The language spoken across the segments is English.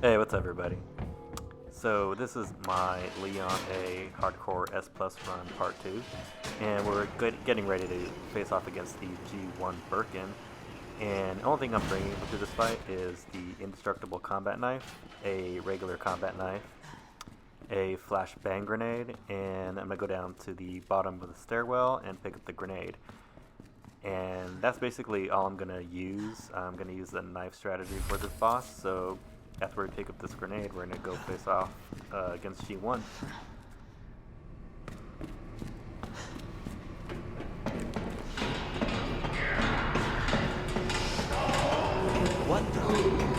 Hey, what's up, everybody? So this is my Leon A Hardcore S Plus Run Part 2, and we're getting ready to face off against the G1 Birkin. And the only thing I'm bringing to this fight is the Indestructible Combat Knife, a regular combat knife, a flash bang grenade, and I'm going to go down to the bottom of the stairwell and pick up the grenade. And that's basically all I'm going to use. I'm going to use the knife strategy for this boss, so after we pick up this grenade, we're going to go face off against G1. What the?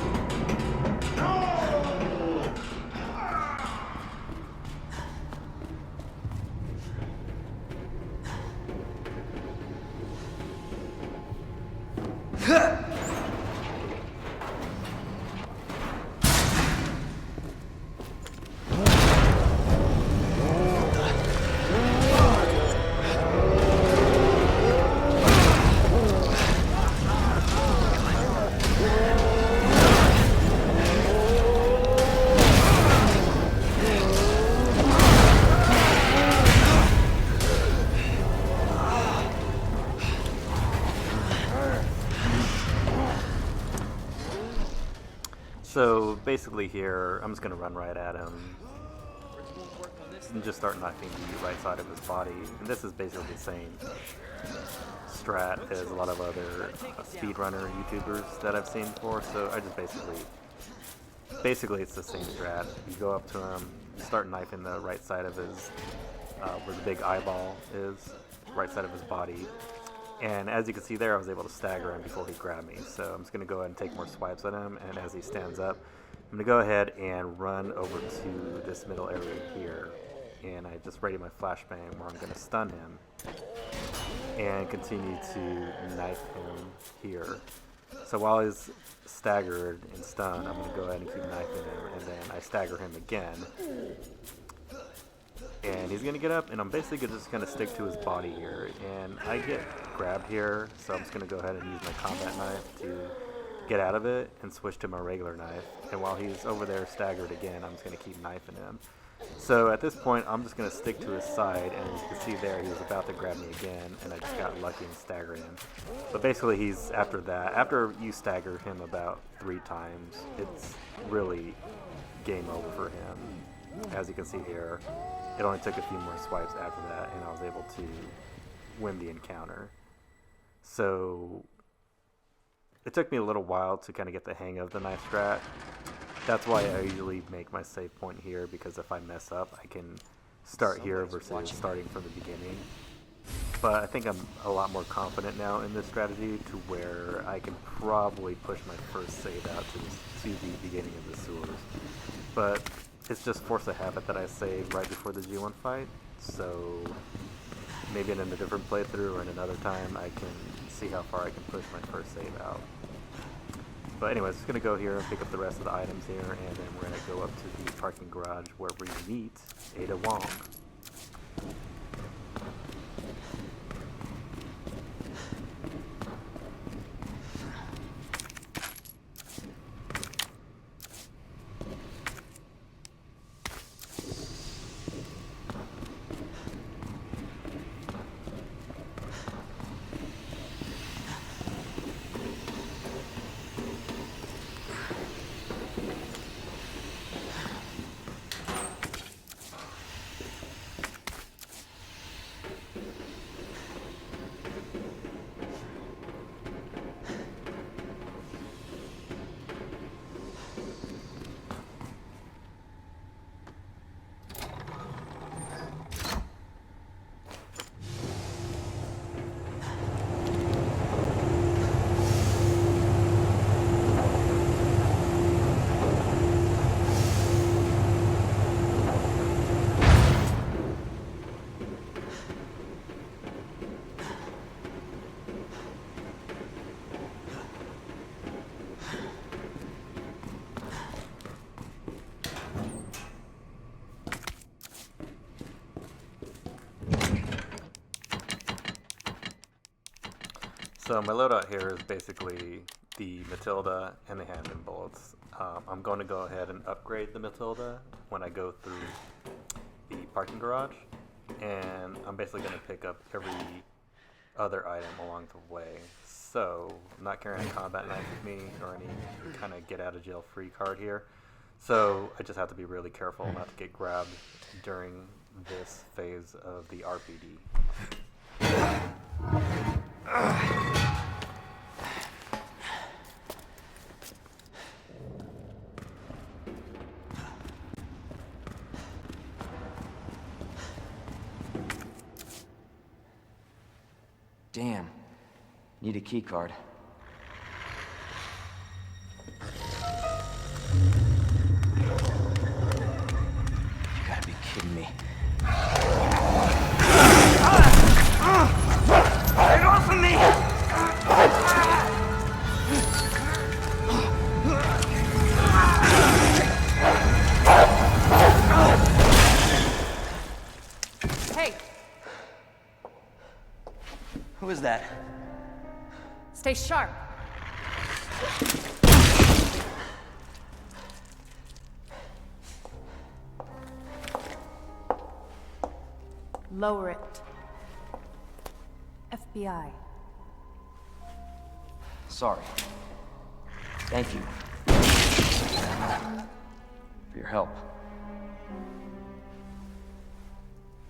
So basically here, I'm just going to run right at him and just start knifing the right side of his body. And this is basically the same strat as a lot of other speedrunner YouTubers that I've seen before. So I just basically it's the same strat. You go up to him, start knifing the right side of his, where the big eyeball is, right side of his body. And as you can see there, I was able to stagger him before he grabbed me. So I'm just going to go ahead and take more swipes at him. And as he stands up, I'm going to go ahead and run over to this middle area here. And I just ready my flashbang where I'm going to stun him and continue to knife him here. So while he's staggered and stunned, I'm going to go ahead and keep knifing him. And then I stagger him again. And he's going to get up, and I'm basically just going to stick to his body here. And I get grabbed here, so I'm just going to go ahead and use my combat knife to get out of it and switch to my regular knife. And while he's over there staggered again, I'm just going to keep knifing him. So at this point, I'm just going to stick to his side, and as you can see there, he was about to grab me again, and I just got lucky and staggered him. But basically, he's after that. After you stagger him about 3 times, it's really game over for him. As you can see here, it only took a few more swipes after that, and I was able to win the encounter. So it took me a little while to kind of get the hang of the knife strat. That's why I usually make my save point here, because if I mess up, I can start here versus starting from the beginning. But I think I'm a lot more confident now in this strategy to where I can probably push my first save out to the beginning of the sewers. But it's just force of habit that I save right before the G1 fight, so maybe in a different playthrough or in another time I can see how far I can push my first save out. But anyways, just going to go here and pick up the rest of the items here, and then we're going to go up to the parking garage where we meet Ada Wong. So my loadout here is basically the Matilda and the handgun bullets. I'm going to go ahead and upgrade the Matilda when I go through the parking garage, and I'm basically going to pick up every other item along the way. So I'm not carrying a combat knife with me or any kind of get out of jail free card here. So I just have to be really careful not to get grabbed during this phase of the RPD. Damn. Need a key card. You gotta be kidding me. Get off of me! Hey! Who is that? Stay sharp. Lower it. FBI. Sorry. Thank you. For your help.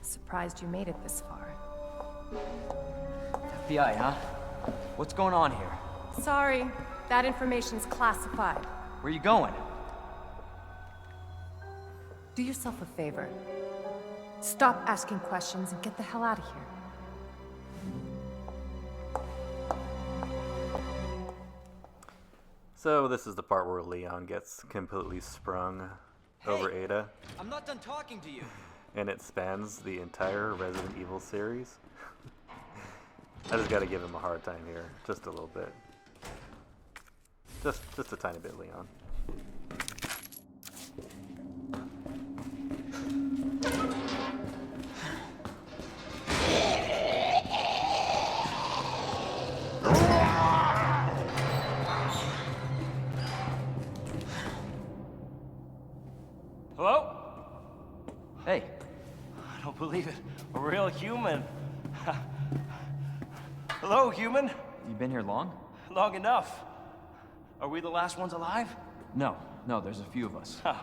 Surprised you made it this far. FBI, huh? What's going on here? Sorry, that information's classified. Where you going? Do yourself a favor. Stop asking questions and get the hell out of here. So this is the part where Leon gets completely sprung over Ada, I'm not done talking to you. and it spans the entire Resident Evil series. I just gotta give him a hard time here, just a little bit. Just a tiny bit, Leon. Hello? Hey, I don't believe it. A real human. Hello, human. you been here long? Long enough. Are we the last ones alive? No, there's a few of us. Huh.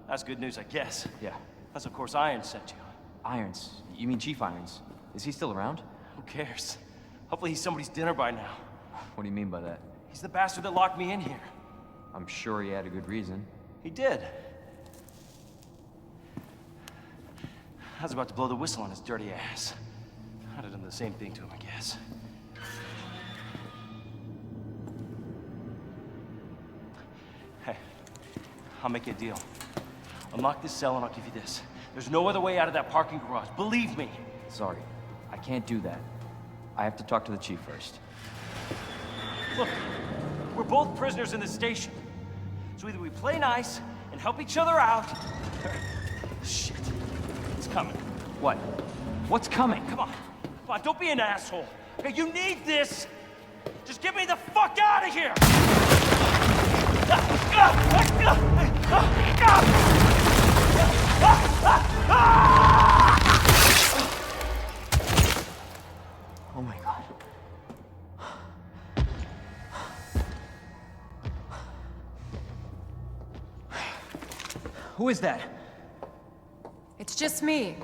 That's good news, I guess. Yeah. That's of course Iron sent you. Irons. You mean Chief Irons? Is he still around? Who cares? Hopefully he's somebody's dinner by now. What do you mean by that? He's the bastard that locked me in here. I'm sure he had a good reason. He did. I was about to blow the whistle on his dirty ass. I'd have done the same thing to him, I guess. Hey, I'll make you a deal. Unlock this cell and I'll give you this. There's no other way out of that parking garage. Believe me. Sorry, I can't do that. I have to talk to the chief first. Look, we're both prisoners in this station. So either we play nice and help each other out, or... Shit. It's coming. What? What's coming? Come on. Come on, don't be an asshole. Okay, you need this. Just get me the fuck out of here! Oh my god. Who is that? It's just me.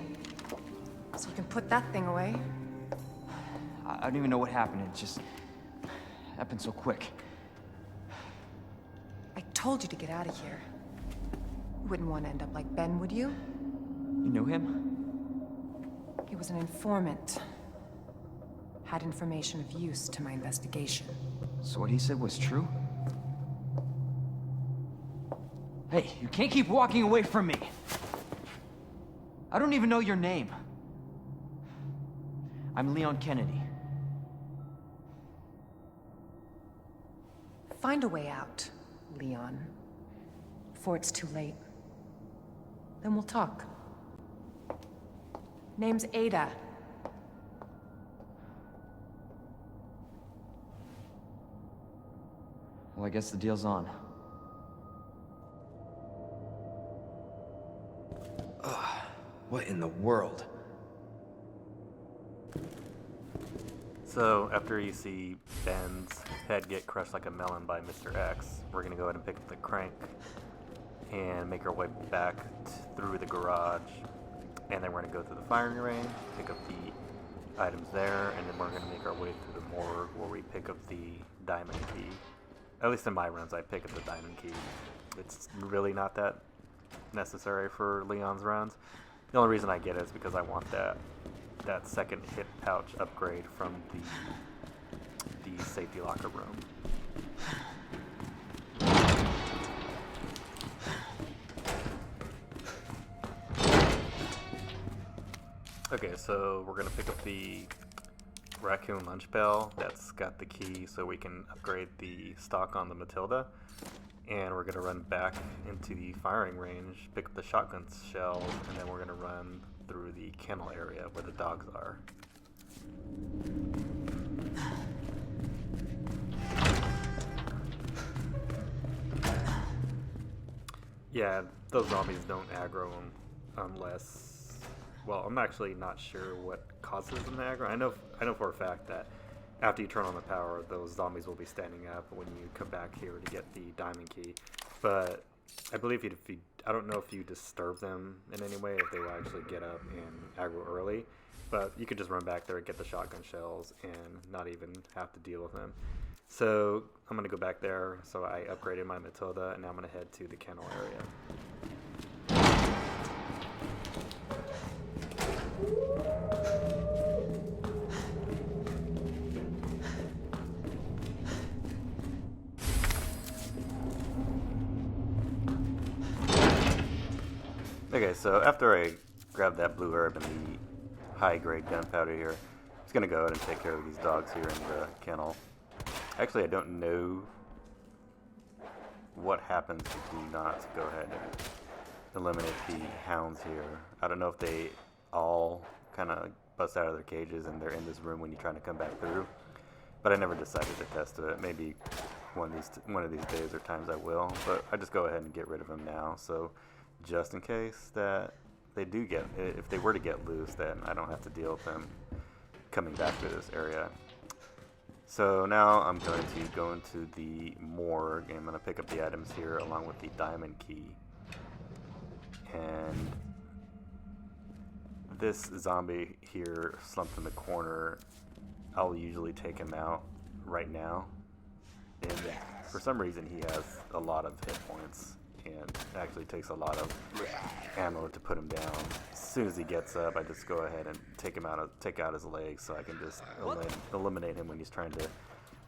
So you can put that thing away. I don't even know what happened. It just happened so quick. I told you to get out of here. You wouldn't want to end up like Ben, would you? You knew him? He was an informant. Had information of use to my investigation. So what he said was true? Hey, you can't keep walking away from me. I don't even know your name. I'm Leon Kennedy. Find a way out, Leon. Before it's too late. Then we'll talk. Name's Ada. Well, I guess the deal's on. What in the world? So after you see Ben's head get crushed like a melon by Mr. X, we're gonna go ahead and pick up the crank and make our way back through the garage, and then we're gonna go through the firing range, pick up the items there, and then we're gonna make our way through the morgue where we pick up the diamond key. At least in my runs, I pick up the diamond key. It's really not that necessary for Leon's runs. The only reason I get it is because I want that second hip pouch upgrade from the safety locker room. Okay, so we're gonna pick up the raccoon lunch bell that's got the key so we can upgrade the stock on the Matilda, and we're gonna run back into the firing range, pick up the shotgun shells, and then we're gonna run through the kennel area where the dogs are. Yeah, those zombies don't aggro them unless, well, I'm actually not sure what causes them to aggro. I know for a fact that after you turn on the power, those zombies will be standing up when you come back here to get the diamond key. But I believe I don't know if you disturb them in any way, if they will actually get up and aggro early. But you could just run back there and get the shotgun shells and not even have to deal with them. So I'm going to go back there. So I upgraded my Matilda, and now I'm going to head to the kennel area. Okay, so after I grab that blue herb and the high-grade gunpowder here, I'm just going to go ahead and take care of these dogs here in the kennel. Actually, I don't know what happens if you do not go ahead and eliminate the hounds here. I don't know if they all kind of bust out of their cages and they're in this room when you're trying to come back through, but I never decided to test it. Maybe one of these days or times I will, but I just go ahead and get rid of them now. So just in case that they do get, if they were to get loose, then I don't have to deal with them coming back to this area. So now I'm going to go into the morgue, and I'm going to pick up the items here along with the diamond key. And this zombie here slumped in the corner, I'll usually take him out right now. And for some reason he has a lot of hit points, and actually takes a lot of ammo to put him down. As soon as he gets up, I just go ahead and take out his legs so I can just eliminate him when he's trying to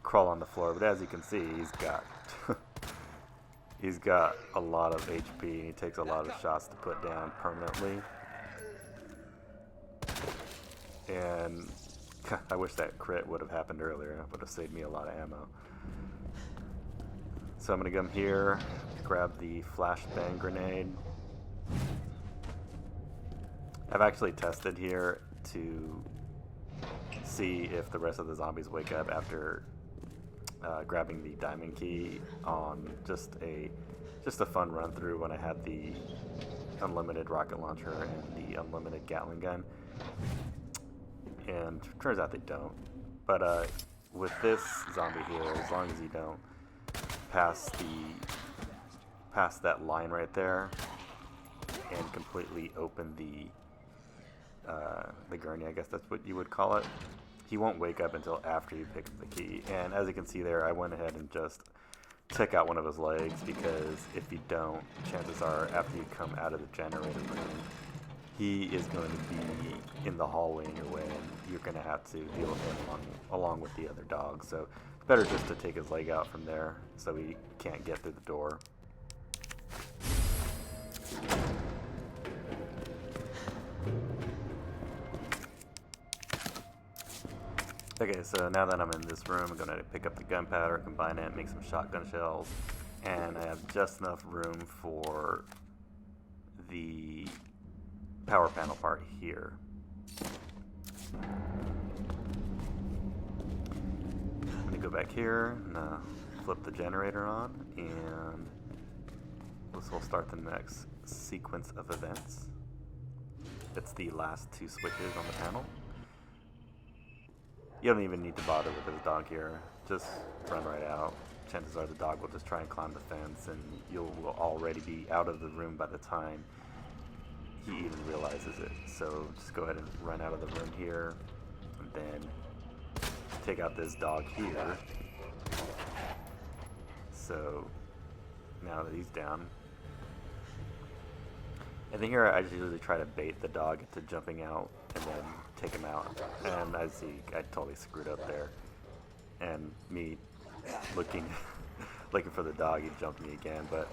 crawl on the floor. But as you can see, he's got a lot of HP, and he takes a lot of shots to put down permanently. And I wish that crit would have happened earlier. It would have saved me a lot of ammo. So I'm going to come here, grab the flashbang grenade. I've actually tested here to see if the rest of the zombies wake up after grabbing the diamond key on just a fun run through when I had the unlimited rocket launcher and the unlimited Gatling gun. And turns out they don't. But with this zombie here, as long as you don't pass that line right there and completely open the gurney, I guess that's what you would call it, he won't wake up until after you pick up the key. And as you can see there, I went ahead and just took out one of his legs, because if you don't, chances are after you come out of the generator room, he is going to be in the hallway in your way, and you're going to have to deal with him along with the other dogs. So it's better just to take his leg out from there so he can't get through the door. Okay, so now that I'm in this room, I'm going to pick up the gunpowder, combine it, make some shotgun shells, and I have just enough room for the power panel part here. I'm going to go back here and flip the generator on, and this will start the next sequence of events. It's the last two switches on the panel. You don't even need to bother with this dog here. Just run right out. Chances are the dog will just try and climb the fence, and you'll already be out of the room by the time he even realizes it. So just go ahead and run out of the room here, and then take out this dog here. So now that he's down, and then here I usually try to bait the dog into jumping out and then take him out. And I see I totally screwed up there. And me looking for the dog, he jumped me again. But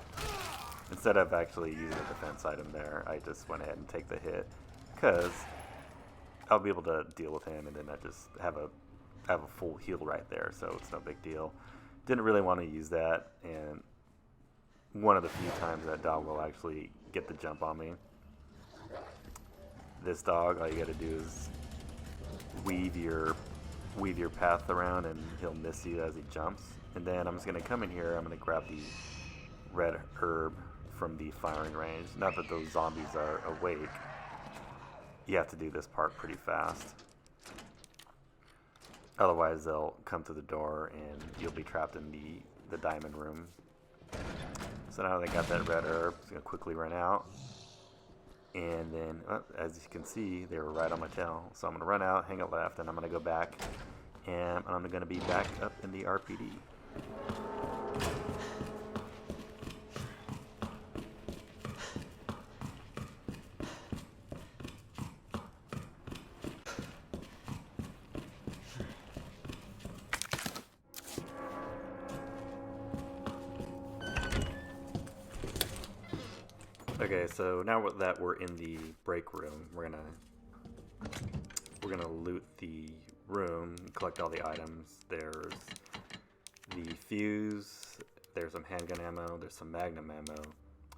instead of actually using a defense item there, I just went ahead and take the hit, because I'll be able to deal with him, and then I just have a full heal right there, so it's no big deal. Didn't really want to use that, and one of the few times that dog will actually get the jump on me. This dog, all you gotta do is weave your path around, and he'll miss you as he jumps. And then I'm just gonna come in here, I'm gonna grab the red herb from the firing range. Now that those zombies are awake, you have to do this part pretty fast. Otherwise they'll come to the door and you'll be trapped in the diamond room. So now that I got that red herb, I'm just gonna quickly run out. And then, as you can see, they were right on my tail. So I'm gonna run out, hang a left, and I'm gonna go back, and I'm gonna be back up in the RPD. Okay, so now that we're in the break room, we're gonna loot the room, collect all the items. There's the fuse, there's some handgun ammo, there's some magnum ammo,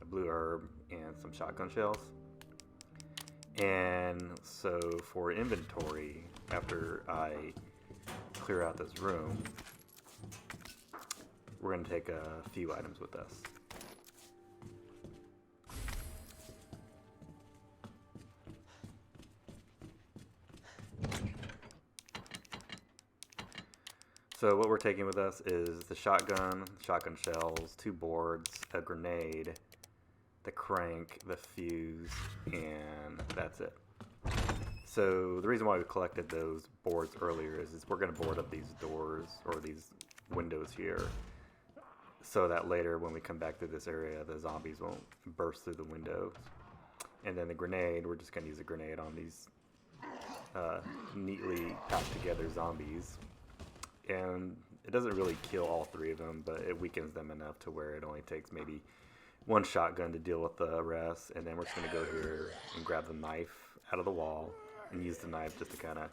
a blue herb, and some shotgun shells. And so for inventory, after I clear out this room, we're gonna take a few items with us. So what we're taking with us is the shotgun shells, 2 boards, a grenade, the crank, the fuse, and that's it. So the reason why we collected those boards earlier is we're going to board up these doors or these windows here, so that later when we come back through this area, the zombies won't burst through the windows. And then the grenade, we're just going to use a grenade on these neatly packed together zombies. And it doesn't really kill all 3 of them, but it weakens them enough to where it only takes maybe 1 shotgun to deal with the rest. And then we're just going to go here and grab the knife out of the wall and use the knife just to kind of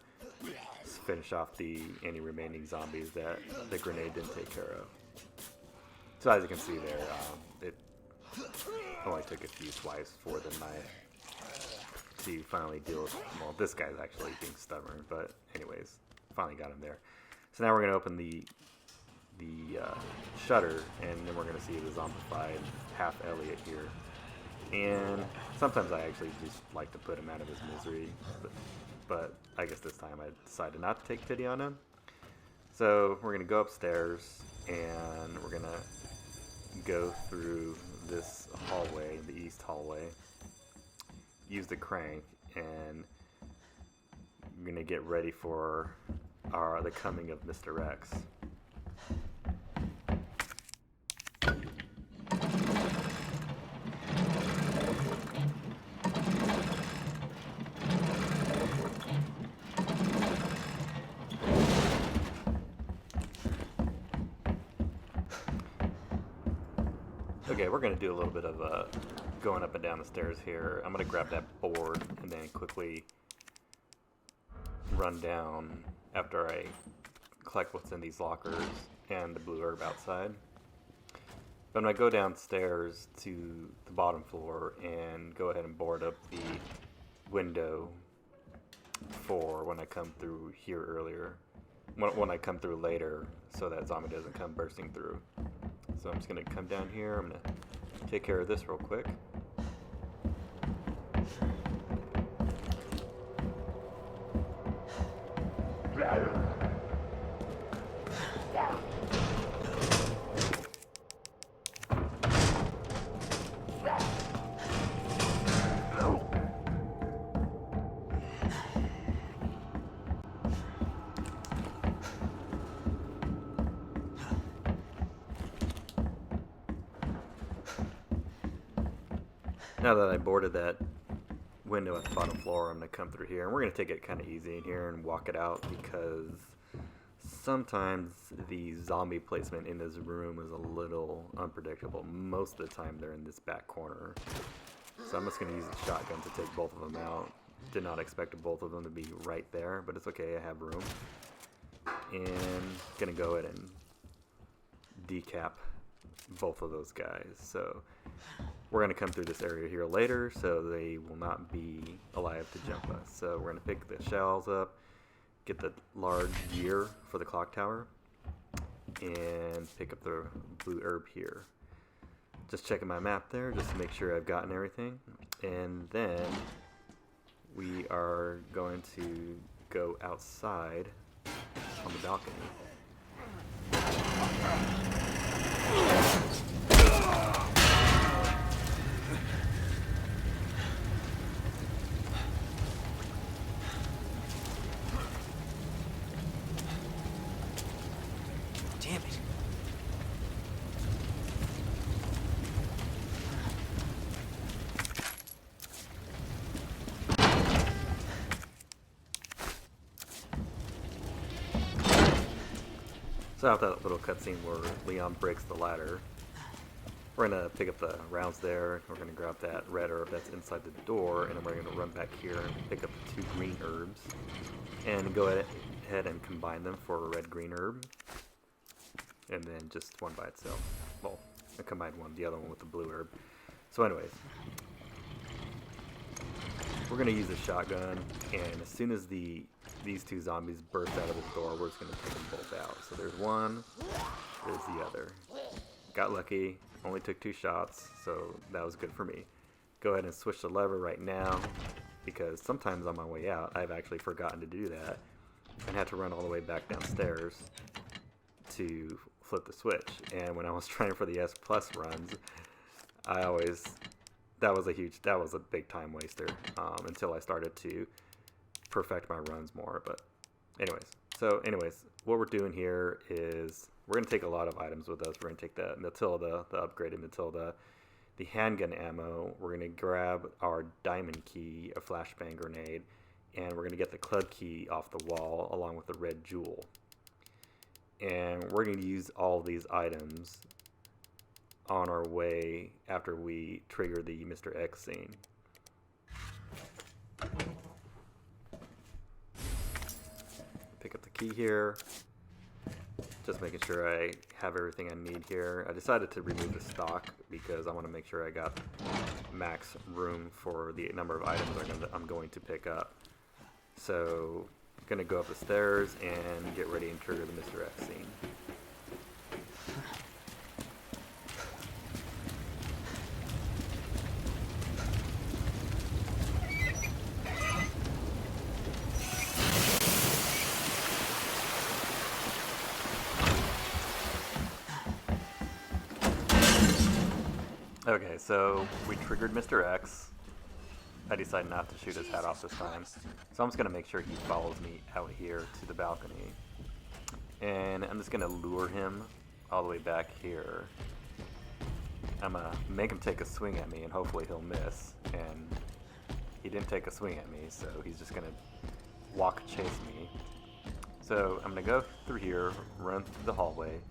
finish off any remaining zombies that the grenade didn't take care of. So as you can see there, it only took a few swipes for the knife to finally deal with, well, this guy's actually being stubborn, but anyways, finally got him there. So now we're going to open the shutter, and then we're going to see the zombified half Elliot here. And sometimes I actually just like to put him out of his misery, but I guess this time I decided not to take pity on him. So we're going to go upstairs, and we're going to go through this hallway, the east hallway, use the crank, and I'm going to get ready for the coming of Mr. X. Okay, we're going to do a little bit of going up and down the stairs here. I'm going to grab that board and then quickly run down after I collect what's in these lockers and the blue herb outside. But I'm going to go downstairs to the bottom floor and go ahead and board up the window for when I come through here earlier. When I come through later, so that zombie doesn't come bursting through. So I'm just going to come down here. I'm going to take care of this real quick. Now that I boarded that window at the bottom floor, I'm going to come through here, and we're going to take it kind of easy in here and walk it out, because sometimes the zombie placement in this room is a little unpredictable. Most of the time they're in this back corner. So I'm just going to use the shotgun to take both of them out. Did not expect both of them to be right there, but it's okay, I have room. And going to go ahead and decap both of those guys. So we're going to come through this area here later, so they will not be alive to jump us. So we're going to pick the shells up, get the large gear for the clock tower, and pick up the blue herb here. Just checking my map there, just to make sure I've gotten everything. And then we are going to go outside on the balcony. Damn it. So after that little cutscene where Leon breaks the ladder, we're going to pick up the rounds there. We're going to grab that red herb that's inside the door, and then we're going to run back here and pick up the 2 green herbs and go ahead and combine them for a red-green herb. And then just one by itself. Well, I combined one, the other one with the blue herb. So anyways, we're going to use a shotgun, and as soon as these 2 zombies burst out of the door, we're just going to take them both out. So there's one, there's the other. Got lucky, only took 2 shots, so that was good for me. Go ahead and switch the lever right now, because sometimes on my way out, I've actually forgotten to do that, and had to run all the way back downstairs to flip the switch. And when I was trying for the S Plus runs, that was a big time waster, until I started to perfect my runs more. But anyways, what we're doing here is we're going to take a lot of items with us. We're going to take the Matilda, the upgraded Matilda, the handgun ammo. We're going to grab our diamond key, a flashbang grenade, and we're going to get the club key off the wall along with the red jewel. And we're going to use all these items on our way after we trigger the Mr. X scene. Pick up the key here. Just making sure I have everything I need here. I decided to remove the stock because I want to make sure I got max room for the number of items I'm going to pick up. So I'm going to go up the stairs and get ready and trigger the Mr. X scene. Okay, so we triggered Mr. X. I decided not to shoot his head off this time. So I'm just going to make sure he follows me out here to the balcony. And I'm just going to lure him all the way back here. I'm going to make him take a swing at me, and hopefully he'll miss. And he didn't take a swing at me, so he's just going to walk chase me. So I'm going to go through here, run through the hallway,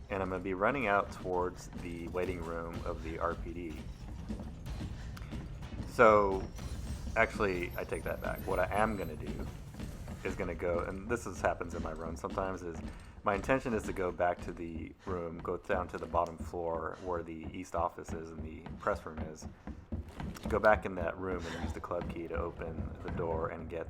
and I'm going to be running out towards the waiting room of the RPD. So, actually, I take that back. What I am going to do is going to go, and happens in my run sometimes, is my intention is to go back to the room, go down to the bottom floor where the East office is and the press room is, go back in that room and use the club key to open the door and get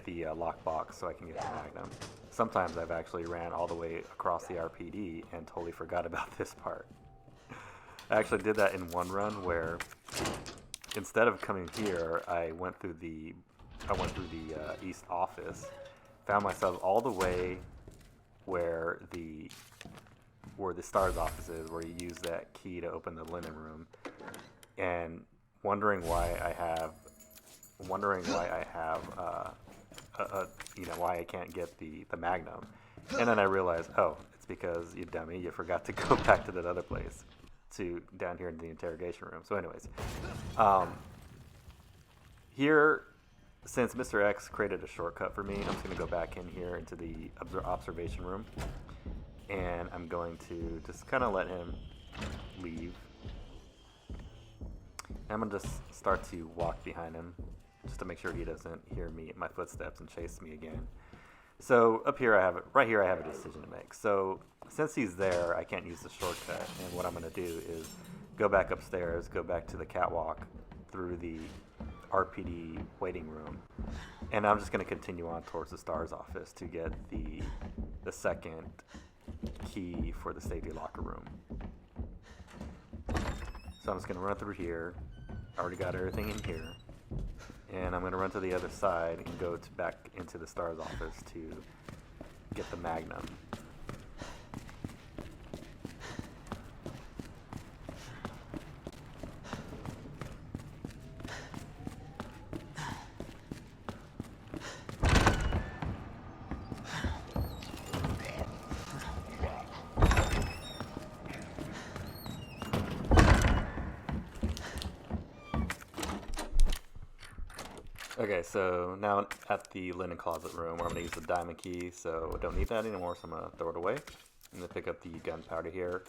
the lockbox so I can get the Magnum. Sometimes I've actually ran all the way across the RPD and totally forgot about this part. I actually did that in one run where instead of coming here, I went through the East office, found myself all the way where the STARS office is, where you use that key to open the linen room, and wondering why I have why I can't get the Magnum. And then I realized, oh, it's because, you dummy, you forgot to go back to that other place. to down here in the interrogation room. So anyways, here, since Mr. X created a shortcut for me, I'm just going to go back in here into the observation room. And I'm going to just kind of let him leave. I'm going to just start to walk behind him just to make sure he doesn't hear me, my footsteps, and chase me again. So up here right here I have a decision to make. So since he's there, I can't use the shortcut. And what I'm going to do is go back upstairs, go back to the catwalk through the RPD waiting room. And I'm just going to continue on towards the STARS office to get the second key for the safety locker room. So I'm just going to run through here. I already got everything in here. And I'm going to run to the other side and go back into the STARS office to get the Magnum. Okay, so now at the linen closet room, where I'm going to use the diamond key, so I don't need that anymore, so I'm going to throw it away. I'm going to pick up the gunpowder here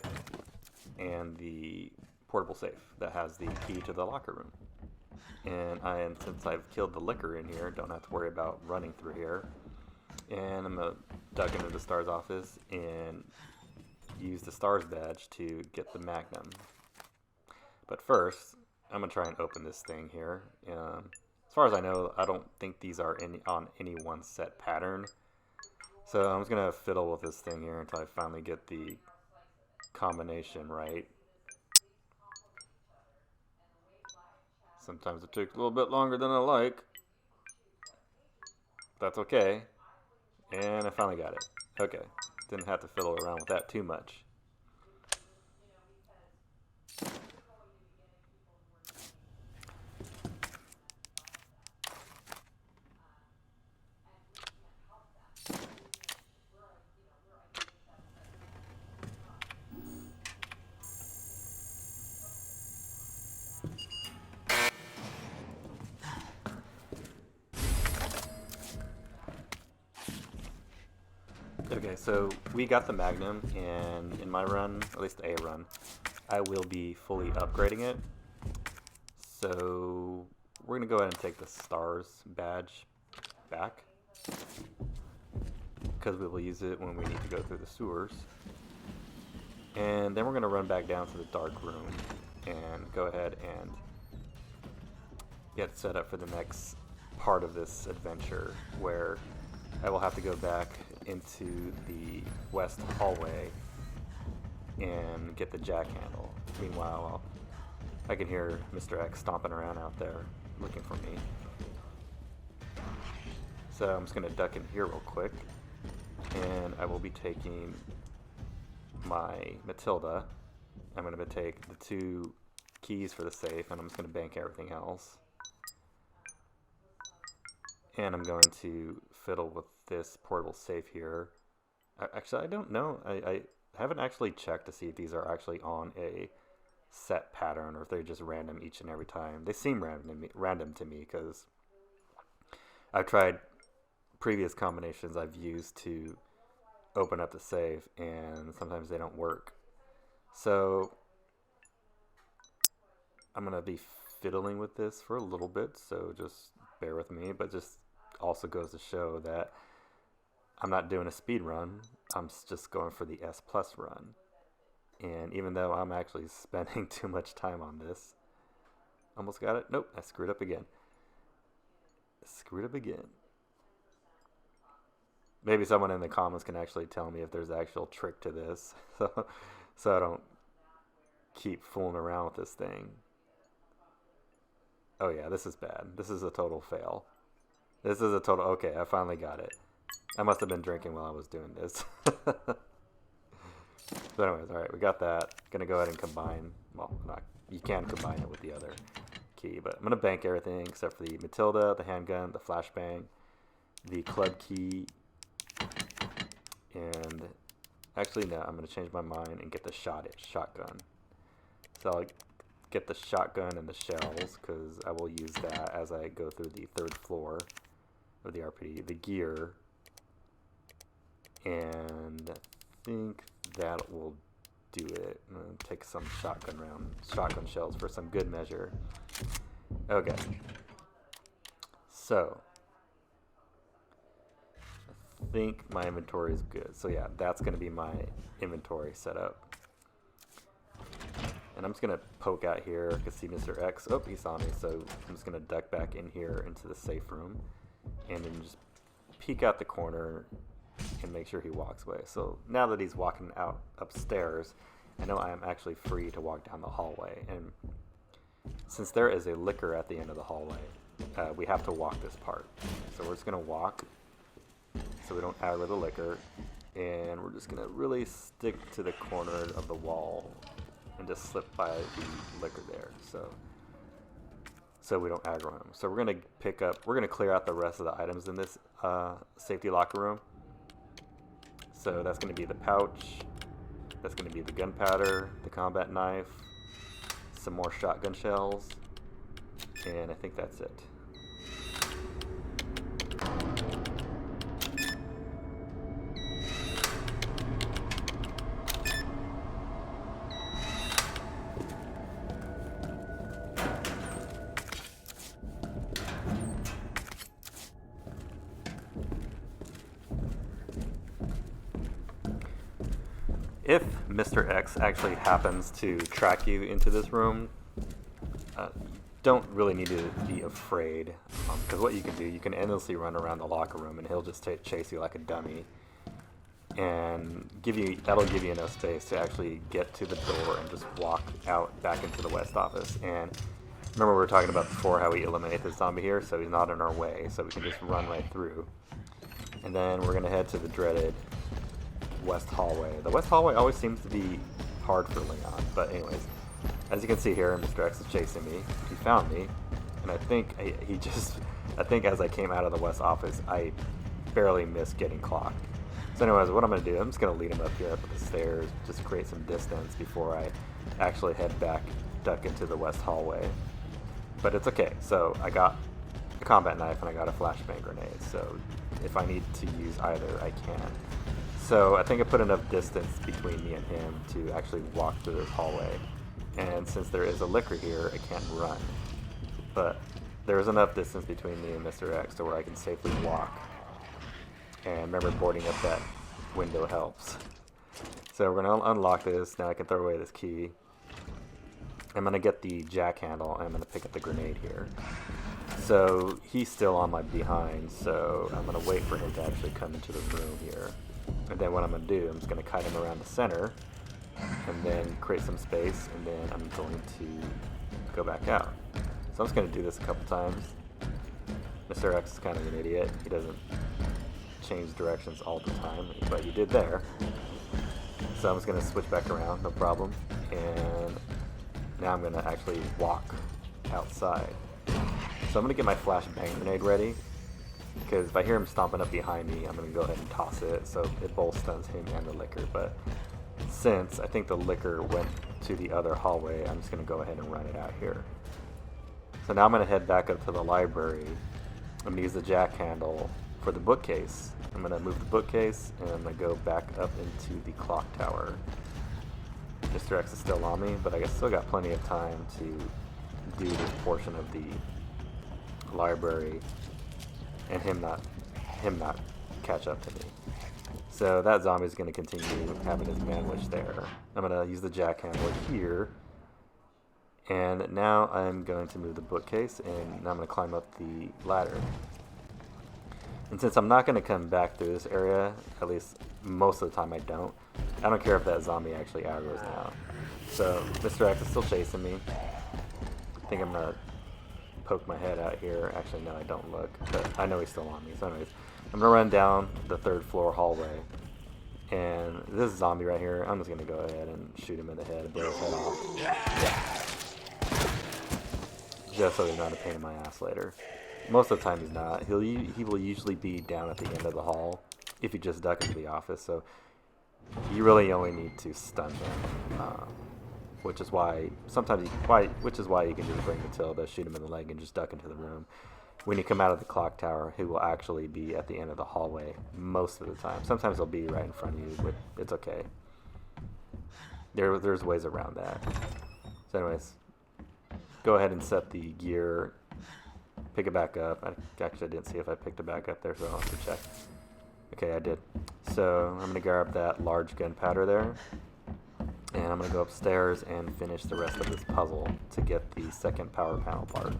and the portable safe that has the key to the locker room. And since I've killed the liquor in here, don't have to worry about running through here. And I'm going to duck into the STARS office and use the STARS badge to get the Magnum. But first, I'm going to try and open this thing here. As far as I know, I don't think these are on any one set pattern. So I'm just going to fiddle with this thing here until I finally get the combination right. Sometimes it takes a little bit longer than I like. That's okay. And I finally got it. Okay. Didn't have to fiddle around with that too much. Okay, so we got the Magnum, and in my run, at least a run, I will be fully upgrading it. So we're going to go ahead and take the STARS badge back, because we will use it when we need to go through the sewers. And then we're going to run back down to the dark room and go ahead and get set up for the next part of this adventure, where I will have to go back into the west hallway and get the jack handle. Meanwhile, I can hear Mr. X stomping around out there looking for me. So I'm just going to duck in here real quick, and I will be taking my Matilda. I'm going to take the 2 keys for the safe, and I'm just going to bank everything else. And I'm going to fiddle with this portable safe here. Actually, I don't know. I haven't actually checked to see if these are actually on a set pattern or if they're just random each and every time. They seem random to me because I've tried previous combinations I've used to open up the safe, and sometimes they don't work. So I'm going to be fiddling with this for a little bit, so just bear with me. But just also goes to show that I'm not doing a speed run. I'm just going for the S+ run. And even though I'm actually spending too much time on this, almost got it. Nope, I screwed up again. Maybe someone in the comments can actually tell me if there's an actual trick to this, so I don't keep fooling around with this thing. Oh yeah, this is bad. This is a total fail. Okay, I finally got it. I must have been drinking while I was doing this. So anyways, alright, we got that. Gonna go ahead and combine, well, you can combine it with the other key, but I'm gonna bank everything except for the Matilda, the handgun, the flashbang, the club key, and actually no, I'm gonna change my mind and get the shotgun. So I'll get the shotgun and the shells, because I will use that as I go through the 3rd floor of the RPD. The gear, and I think that will do it. I'm gonna take some shotgun shells for some good measure. Okay. So I think my inventory is good. So yeah, that's gonna be my inventory setup. And I'm just gonna poke out here. I can see Mr. X. Oh, he saw me. So I'm just gonna duck back in here into the safe room, and then just peek out the corner and make sure he walks away. So now that he's walking out upstairs, I know I am actually free to walk down the hallway. And since there is a liquor at the end of the hallway, we have to walk this part. So we're just gonna walk so we don't aggro the liquor, and we're just gonna really stick to the corner of the wall and just slip by the liquor there, so we don't aggro him. So we're gonna clear out the rest of the items in this safety locker room. So that's gonna be the pouch, that's gonna be the gunpowder, the combat knife, some more shotgun shells, and I think that's it. If Mr. X actually happens to track you into this room, don't really need to be afraid, because what you can do, you can endlessly run around the locker room and he'll just chase you like a dummy, and that'll give you enough space to actually get to the door and just walk out back into the West office. And remember, we were talking about before how we eliminate the zombie here, so he's not in our way, so we can just run right through. And then we're gonna head to the dreaded West hallway. The West hallway always seems to be hard for Leon, but anyways, as you can see here, Mr. X is chasing me. He found me, and I think as I came out of the West office, I barely missed getting clocked. So anyways, what I'm gonna do, I'm just gonna lead him up here up the stairs, just create some distance before I actually head back, duck into the West hallway. But it's okay. So I got a combat knife and I got a flashbang grenade. So if I need to use either, I can. So I think I put enough distance between me and him to actually walk through this hallway. And since there is a liquor here, I can't run. But there is enough distance between me and Mr. X to where I can safely walk. And remember, boarding up that window helps. So we're going to unlock this. Now I can throw away this key. I'm going to get the jack handle, and I'm going to pick up the grenade here. So he's still on my behind, so I'm going to wait for him to actually come into the room here. And then what I'm going to do, I'm just going to kite him around the center, and then create some space, and then I'm going to go back out. So I'm just going to do this a couple times. Mr. X is kind of an idiot. He doesn't change directions all the time, but he did there. So I'm just going to switch back around, no problem. And now I'm going to actually walk outside. So I'm going to get my flashbang grenade ready, because if I hear him stomping up behind me, I'm going to go ahead and toss it, so it both stuns him and the liquor. But since I think the liquor went to the other hallway, I'm just going to go ahead and run it out here. So now I'm going to head back up to the library. I'm going to use the jack handle for the bookcase. I'm going to move the bookcase, and I'm going to go back up into the clock tower. Mr. X is still on me, but I guess still got plenty of time to do this portion of the library and him not catch up to me. So that zombie is going to continue having his manwich there. I'm going to use the jack handle here, and now I'm going to move the bookcase, and now I'm going to climb up the ladder. And since I'm not going to come back through this area, at least most of the time I don't care if that zombie actually aggro's now. So Mr. X is still chasing me. I think I'm going to poke my head out here. Actually, no, I don't look, but I know he's still on me. So anyways, I'm going to run down the 3rd floor hallway. And this zombie right here, I'm just going to go ahead and shoot him in the head and blow his head off. Just so he's not a pain in my ass later. Most of the time he's not. He will usually be down at the end of the hall if you just duck into the office. So you really only need to stun him. which is why you can just bring Matilda, shoot him in the leg, and just duck into the room. When you come out of the clock tower, he will actually be at the end of the hallway most of the time. Sometimes he'll be right in front of you, but it's okay. There's ways around that. So anyways, go ahead and set the gear, pick it back up. I didn't see if I picked it back up there, so I'll have to check. Okay, I did. So I'm going to grab that large gunpowder there, and I'm going to go upstairs and finish the rest of this puzzle to get the second power panel part.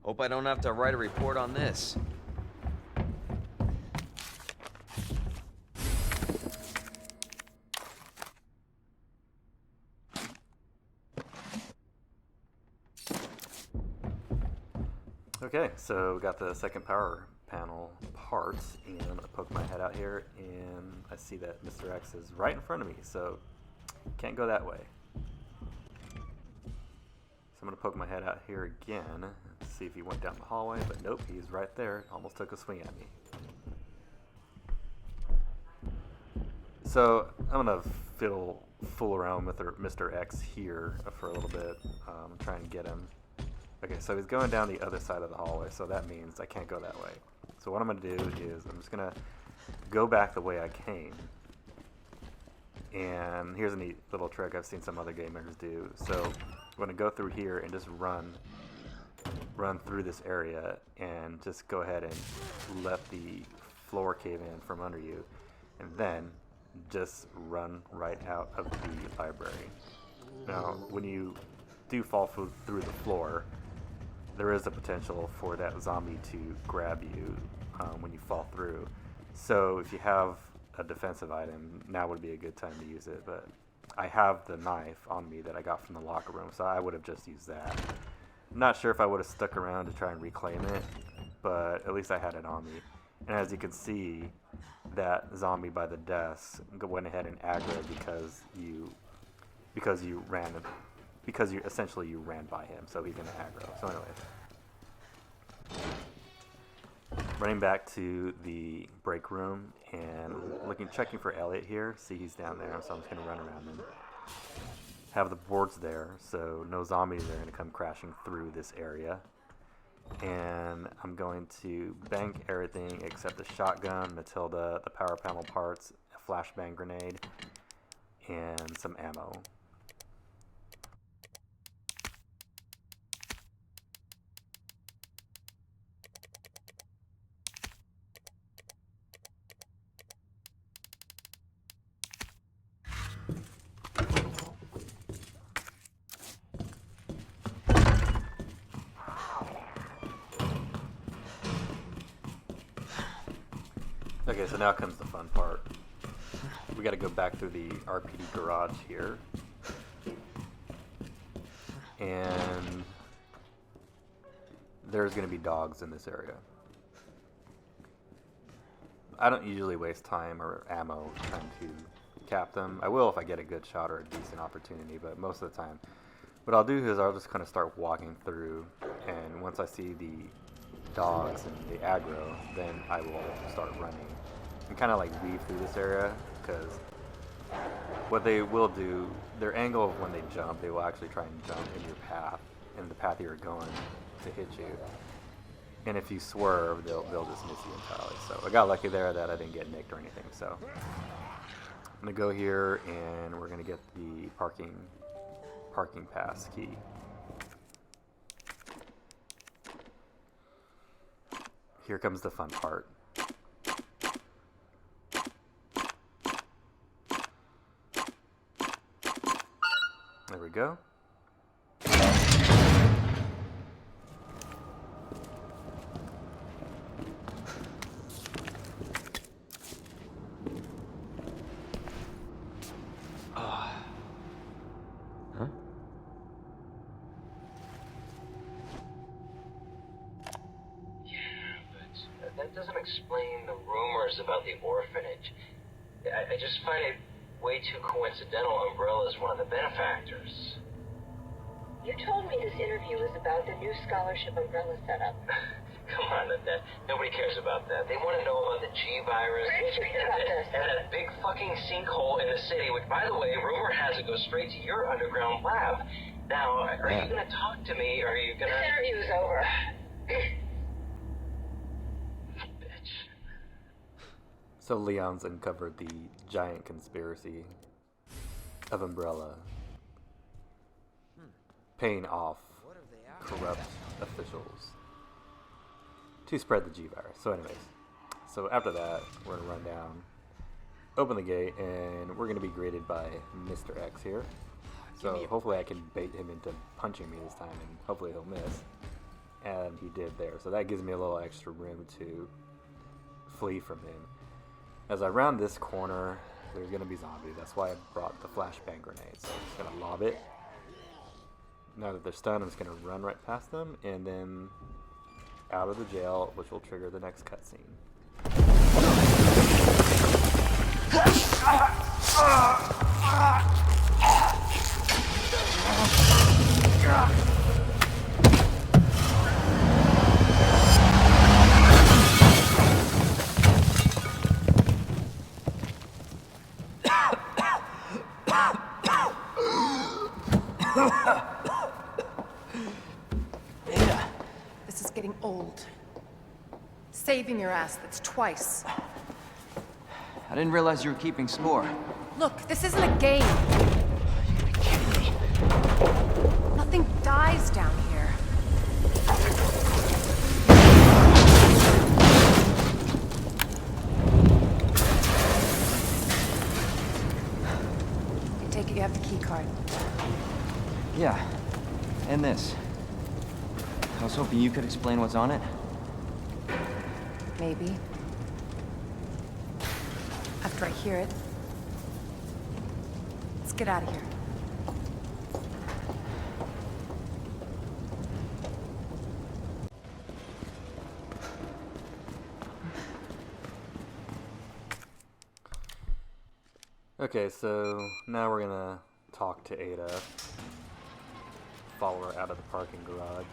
Hope I don't have to write a report on this. Okay, so we got the second power panel parts, and I poke my head out here, and I see that Mr. X is right in front of me, so can't go that way. So I'm going to poke my head out here again, see if he went down the hallway, but nope, he's right there. Almost took a swing at me. So I'm going to fool around with Mr. X here for a little bit, try and get him. Okay, so he's going down the other side of the hallway, so that means I can't go that way. So what I'm going to do is I'm just going to go back the way I came. And here's a neat little trick I've seen some other gamers do. So I'm going to go through here and just run through this area and just go ahead and let the floor cave in from under you. And then just run right out of the library. Now, when you do fall through the floor, there is a potential for that zombie to grab you when you fall through. So if you have a defensive item, now would be a good time to use it. But I have the knife on me that I got from the locker room, so I would have just used that. I'm not sure if I would have stuck around to try and reclaim it, but at least I had it on me. And as you can see, that zombie by the desk went ahead and aggroed because you essentially ran by him, so he's gonna aggro. So anyways, running back to the break room and checking for Elliot here. See, he's down there, so I'm just gonna run around and have the boards there, so no zombies are gonna come crashing through this area. And I'm going to bank everything except the shotgun, Matilda, the power panel parts, a flashbang grenade, and some ammo. Okay, so now comes the fun part. We gotta go back through the RPD garage here. And there's gonna be dogs in this area. I don't usually waste time or ammo trying to cap them. I will if I get a good shot or a decent opportunity, but most of the time, what I'll do is I'll just kind of start walking through, and once I see the dogs and the aggro, then I will start running and kind of like weave through this area, because what they will do, their angle of when they jump, they will actually try and jump in your path, in the path you're going to hit you. And if you swerve, they'll just miss you entirely. So I got lucky there that I didn't get nicked or anything. So I'm gonna go here and we're gonna get the parking pass key. here comes the fun part. There we go. That doesn't explain the rumors about the orphanage. I just find it way too coincidental Umbrella's one of the benefactors. You told me this interview was about the new scholarship Umbrella set up. Come on, Annette. Nobody cares about that. They want to know about the G-Virus and that big fucking sinkhole in the city, which, by the way, rumor has it goes straight to your underground lab. Now, are you going to talk to me, or are you going to... This interview's over. So Leon's uncovered the giant conspiracy of Umbrella paying off corrupt officials to spread the G-Virus. So anyways, so after that, we're going to run down, open the gate, and we're going to be greeted by Mr. X here. So hopefully I can bait him into punching me this time, and hopefully he'll miss. And he did there. So that gives me a little extra room to flee from him. As I round this corner, there's going to be zombies. That's why I brought the flashbang grenade. So I'm just going to lob it. Now that they're stunned, I'm just going to run right past them and then out of the jail, which will trigger the next cutscene. This is getting old. Saving your ass, that's twice. I didn't realize you were keeping score. Look, this isn't a game. You're kidding me. Nothing dies down here. I take it you have the key card. Yeah, and this. I was hoping you could explain what's on it. Maybe. After I hear it. Let's get out of here. Okay, so now we're gonna talk to Ada. Follow her out of the parking garage.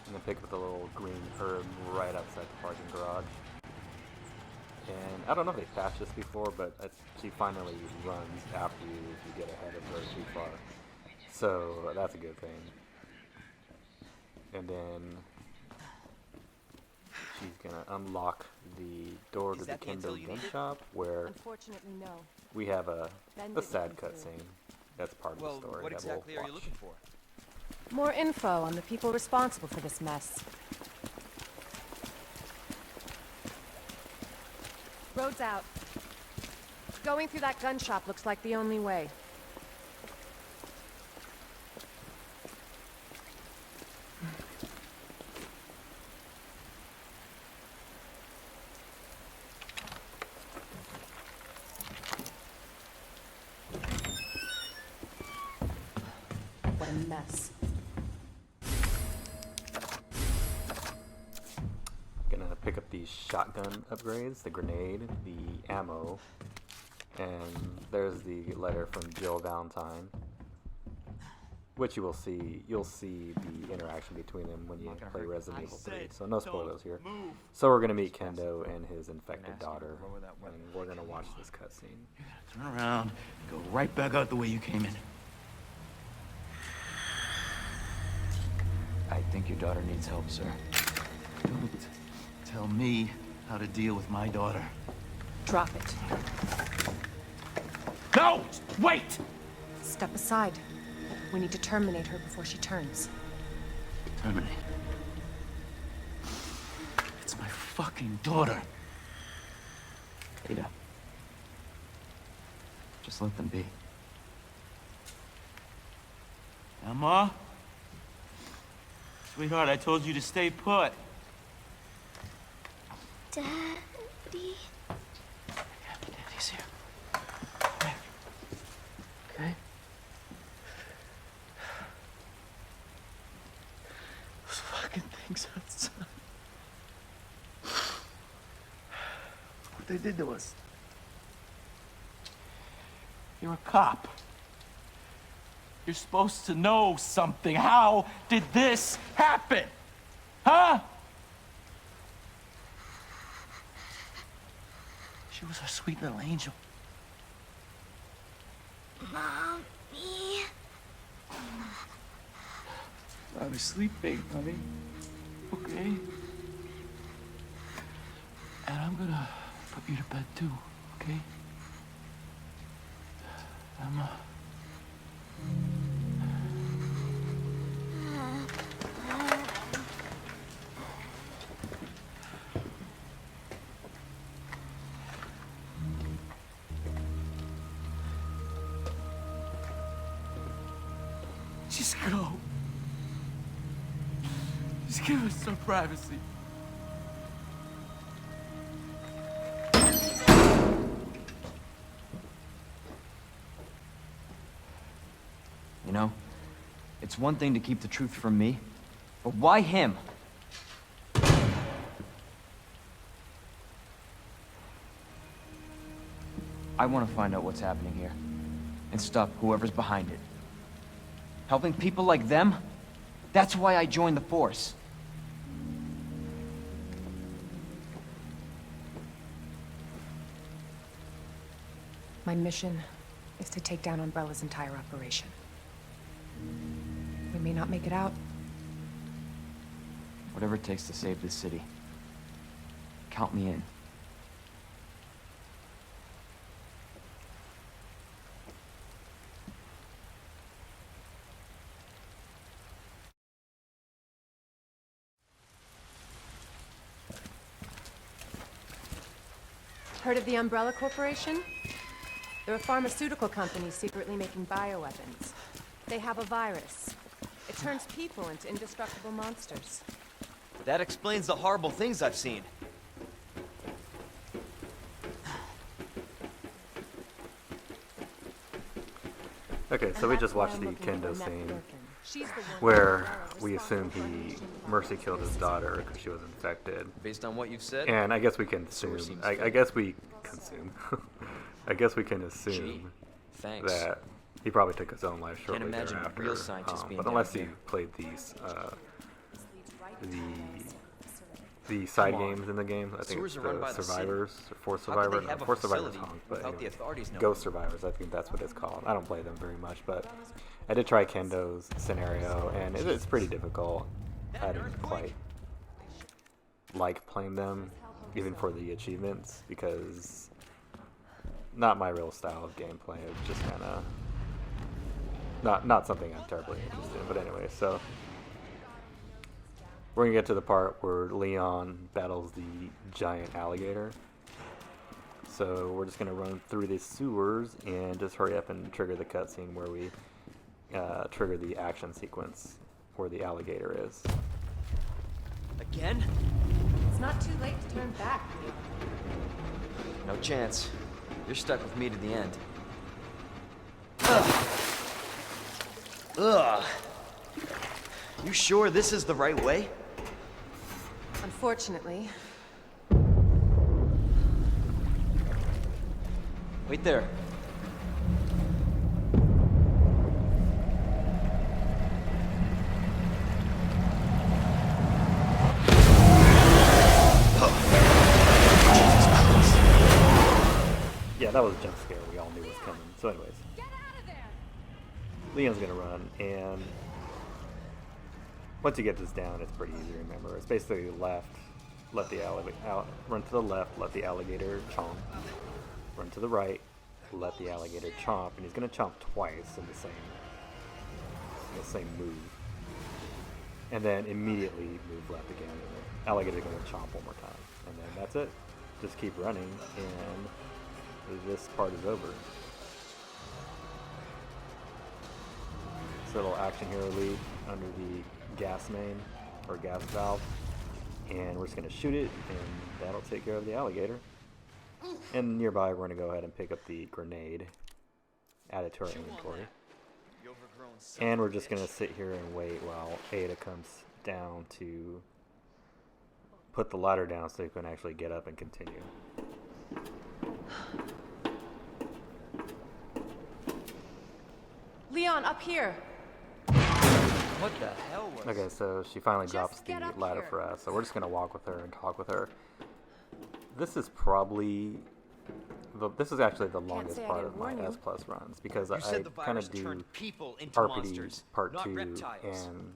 I'm gonna pick up the little green herb right outside the parking garage. And I don't know if they patched this before, but she finally runs after you if you get ahead of her too far. So that's a good thing. And then she's gonna unlock the door to the Kendo gun shop where Unfortunately, no. we have a Ben sad didn't come through. cutscene. That's part of the story. What that exactly we'll are you watch. looking for? More info on the people responsible for this mess. Road's out. Going through that gun shop looks like the only way. What a mess. Gonna pick up these shotgun upgrades, the grenade, the ammo, and there's the letter from Jill Valentine, which you will see. You'll see the interaction between them when you play Resident Evil 3. So no spoilers here. So we're gonna meet Kendo and his infected daughter, and we're gonna watch this cutscene. Turn around, go right back out the way you came in. I think your daughter needs help, sir. Don't tell me how to deal with my daughter. Drop it. No! Wait! Step aside. We need to terminate her before she turns. Terminate. fucking daughter. Ada. Just let them be. Emma? Sweetheart, I told you to stay put. Daddy? Yeah, Daddy's here. Come here. Okay? Those fucking things outside. What they did to us. You're a cop. You're supposed to know something. How did this happen? Huh? She was our sweet little angel. Mommy? I was sleeping, honey. Okay? And I'm gonna put you to bed too, okay? Emma. Just go. Just give us some privacy. You know, it's one thing to keep the truth from me, but why him? I want to find out what's happening here and stop whoever's behind it. Helping people like them? That's why I joined the Force. My mission is to take down Umbrella's entire operation. We may not make it out. Whatever it takes to save this city. Count me in. Heard of the Umbrella Corporation? They're a pharmaceutical company secretly making bioweapons. They have a virus. It turns people into indestructible monsters. That explains the horrible things I've seen. Okay, so we just watched the Kendo scene where we assume he mercy killed his daughter because she was infected. Based on what you've said, And I guess we can assume. Source seems I fake. guess we consume. I guess we can gee, assume thanks. that he probably took his own life shortly imagine thereafter. real scientists being But down unless he here. played these, the side Come on. games in the game, I think Sewers it's are run the by the city. Survivors, or Force How could Survivor. they No, have a Force Survivors facility Honk, but without the anyway, authorities knowing? Ghost Survivors, I think that's what it's called. I don't play them very much, but I did try Kendo's scenario, and it's pretty difficult. I didn't quite like playing them, even for the achievements, because not my real style of gameplay. It was just kind of not something I'm terribly interested in. But anyway, so we're gonna get to the part where Leon battles the giant alligator. So we're just gonna run through the sewers and just hurry up and trigger the cutscene where we trigger the action sequence where the alligator is. Again? It's not too late to turn back. No chance. You're stuck with me to the end. Ugh. You sure this is the right way? Unfortunately, Wait there. Yeah, that was a jump scare we all knew was coming. So anyways, Leon's gonna run, and once you get this down, it's pretty easy to remember. It's basically left, let the run to the left, let the alligator chomp. Run to the right, let the alligator chomp, and he's gonna chomp twice in the same move. and then immediately move left again. And the alligator's going to chomp one more time. And then that's it. Just keep running, and this part is over. This little action hero lead under the gas main, or gas valve. And we're just going to shoot it, and that'll take care of the alligator. And nearby, we're going to go ahead and pick up the grenade, add it to our inventory. And we're just going to sit here and wait while Ada comes down to put the ladder down so you can actually get up and continue. Leon, up here! What the hell was... Okay, so she finally drops Just the get up ladder here. for us, so we're just going to walk with her and talk with her. This is probably... This is actually the longest say I part didn't of my warn you. S plus runs, because You I said the kind virus of do turned people into RPD monsters, Part not 2 reptiles. and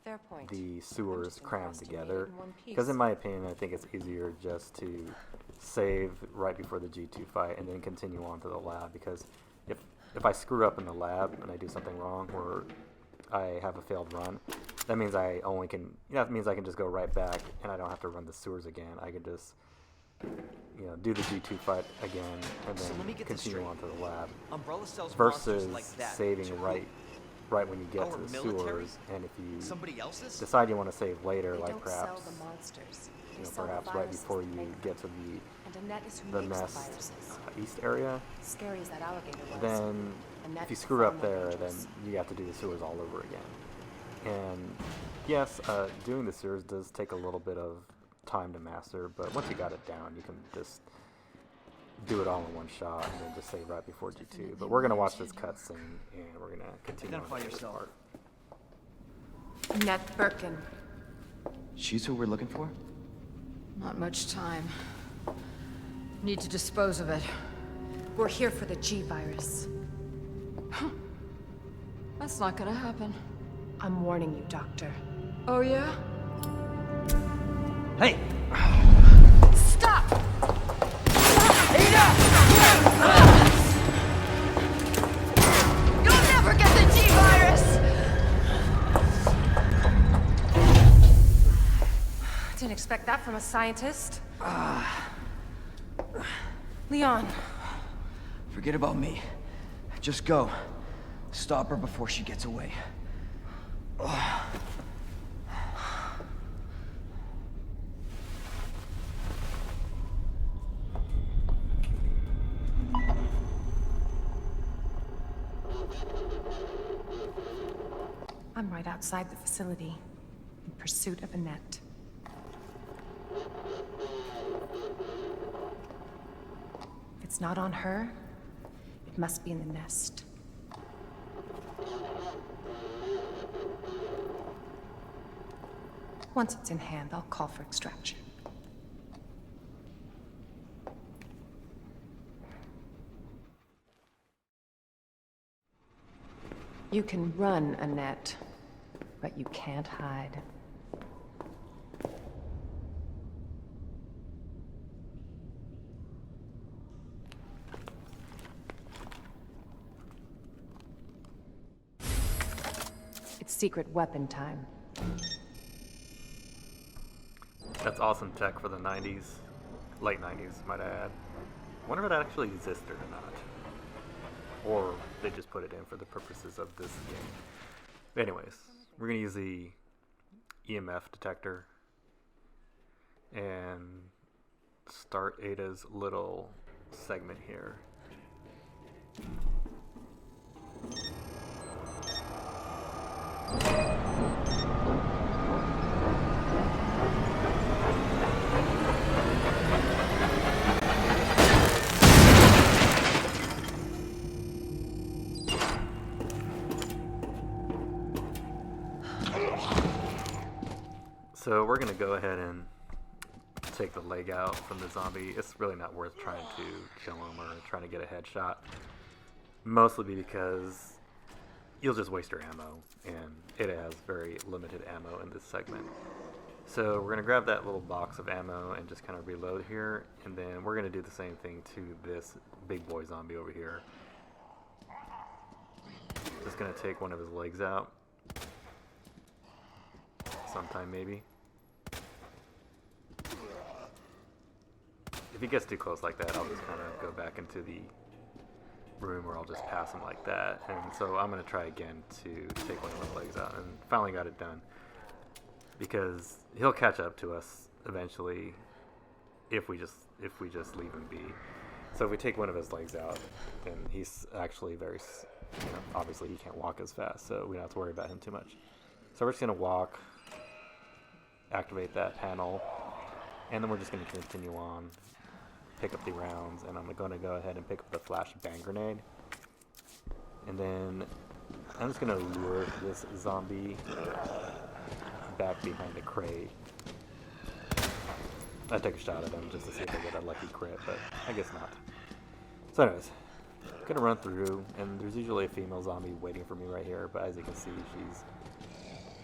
Fair point. the sewers just crammed impressed you made together. it in one piece. Because in my opinion, I think it's easier just to save right before the G2 fight and then continue on to the lab. Because if I screw up in the lab and I do something wrong or I have a failed run, that means I can just go right back and I don't have to run the sewers again. I can just do the G2 fight again and So let me then get this continue straight. on to the lab. Umbrella sells Versus monsters like that. saving to right when you get Our to the military? sewers, and if you somebody else's? decide you want to save later, They like don't perhaps sell the monsters. They sell the perhaps right viruses before that you make get to them. And Annette is who the makes nest the viruses. east area, Scary as that alligator was. then Annette if you is screw far up more there, then dangerous. you have to do the sewers all over again. And yes, doing the sewers does take a little bit of time to master, but once you got it down, you can just do it all in one shot and then just save right before G2. But we're gonna watch this cutscene and we're gonna continue on Identify to this yourself. part. Annette Birkin. She's who we're looking for? Not much time. Need to dispose of it. We're here for the G-Virus. That's not gonna happen. I'm warning you, Doctor. Oh, yeah? Hey! Stop! You'll never get the G-Virus! Didn't expect that from a scientist. Leon, Forget about me. Just go. Stop her before she gets away. I'm right outside the facility, in pursuit of Annette. If it's not on her, it must be in the nest. Once it's in hand, I'll call for extraction. You can run, Annette, but you can't hide. It's secret weapon time. That's awesome tech for the 90s. Late 90s, might I add. I wonder if it actually existed or not. Or they just put it in for the purposes of this game. But anyways, we're going to use the EMF detector and start Ada's little segment here. So we're going to go ahead and take the leg out from the zombie. It's really not worth trying to kill him or trying to get a headshot. Mostly because you'll just waste your ammo, and it has very limited ammo in this segment. So we're going to grab that little box of ammo and just kind of reload here, and then we're going to do the same thing to this big boy zombie over here. Just going to take one of his legs out. sometime, maybe. If he gets too close like that, I'll just kind of go back into the room where I'll just pass him like that. And so I'm going to try again to take one of his legs out, and finally got it done. Because he'll catch up to us eventually if we just leave him be. So if we take one of his legs out, then he's actually very, obviously he can't walk as fast, so we don't have to worry about him too much. So we're just going to walk, activate that panel, and then we're just going to continue on, pick up the rounds, and I'm going to go ahead and pick up the flash bang grenade. And then I'm just going to lure this zombie back behind a crate. I take a shot at him just to see if I get a lucky crit, but I guess not. So anyways, I'm gonna run through, and there's usually a female zombie waiting for me right here, but as you can see, she's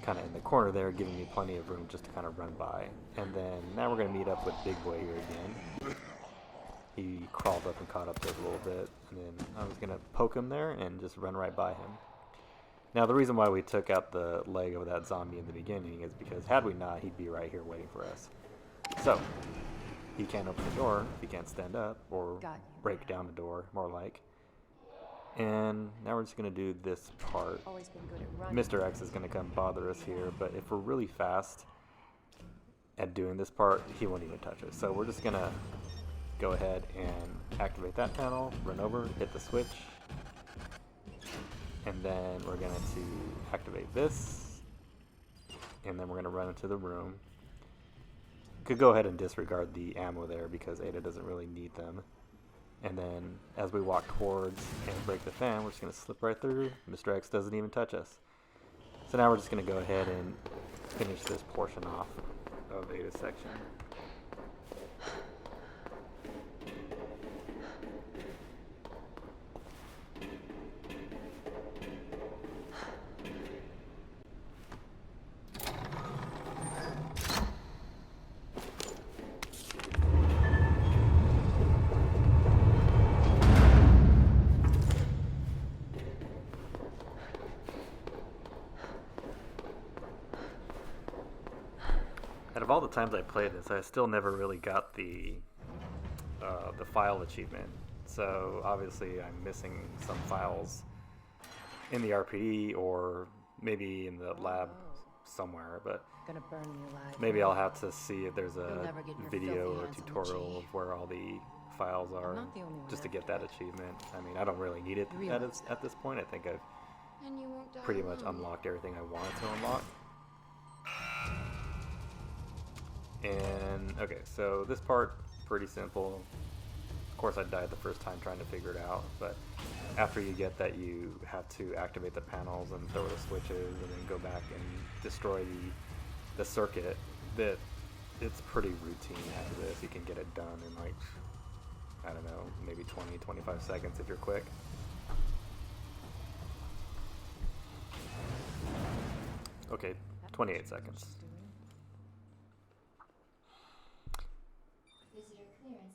kind of in the corner there, giving me plenty of room just to kind of run by. And then now we're gonna meet up with Big Boy here again. He crawled up and caught up to us a little bit, and then I was gonna poke him there and just run right by him. Now the reason why we took out the leg of that zombie in the beginning is because had we not, he'd be right here waiting for us. So, he can't open the door, he can't stand up, or break down the door, more like. And now we're just going to do this part. Always been good at running. Mr. X is going to come bother us here, but if we're really fast at doing this part, he won't even touch us. So we're just going to go ahead and activate that panel, run over, hit the switch, and then we're going to activate this, and then we're going to run into the room. Could go ahead and disregard the ammo there because Ada doesn't really need them. And then as we walk towards and break the fan, we're just going to slip right through. Mr. X doesn't even touch us. So now we're just going to go ahead and finish this portion off of Ada's section. Out of all the times I played this, I still never really got the file achievement. So obviously I'm missing some files in the RPD or maybe in the lab somewhere, but Gonna burn you alive. maybe I'll have to see if there's a never get your video filthy or hands on the tutorial G. of where all the files are not the only one just to out get that achievement. I mean, I don't really need it You realize at this point. I think I've And you won't die pretty much alone. unlocked everything I wanted to unlock. And okay, so this part, pretty simple. Of course I died the first time trying to figure it out, but after you get that, you have to activate the panels and throw the switches and then go back and destroy the circuit. That it's pretty routine after this. You can get it done in like, I don't know, maybe 20-25 seconds if you're quick. Okay, 28 seconds.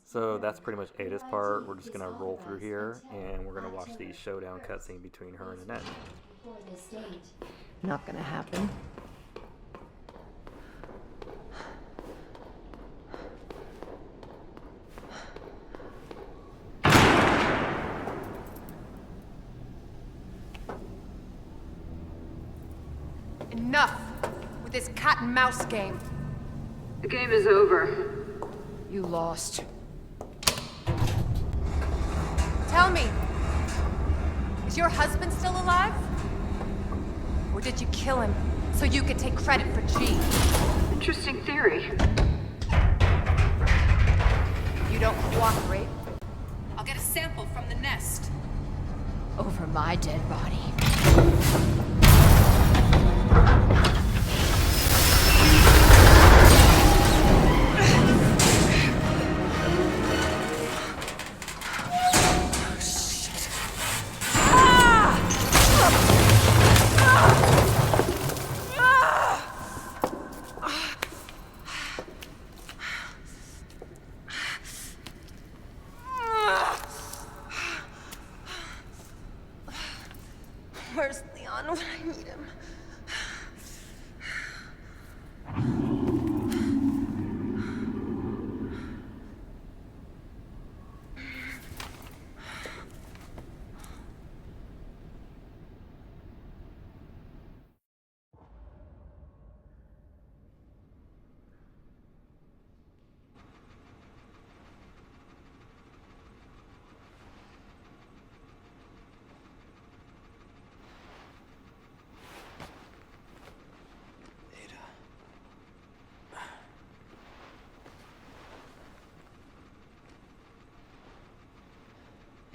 So that's pretty much Ada's part. We're just gonna roll through here, and we're gonna watch the showdown cutscene between her and Annette. Not gonna happen. Enough with this cat and mouse game. The game is over. You lost. Tell me, is your husband still alive? Or did you kill him so you could take credit for G? Interesting theory. You don't cooperate, I'll get a sample from the nest. Over my dead body. Where's Leon when I need him?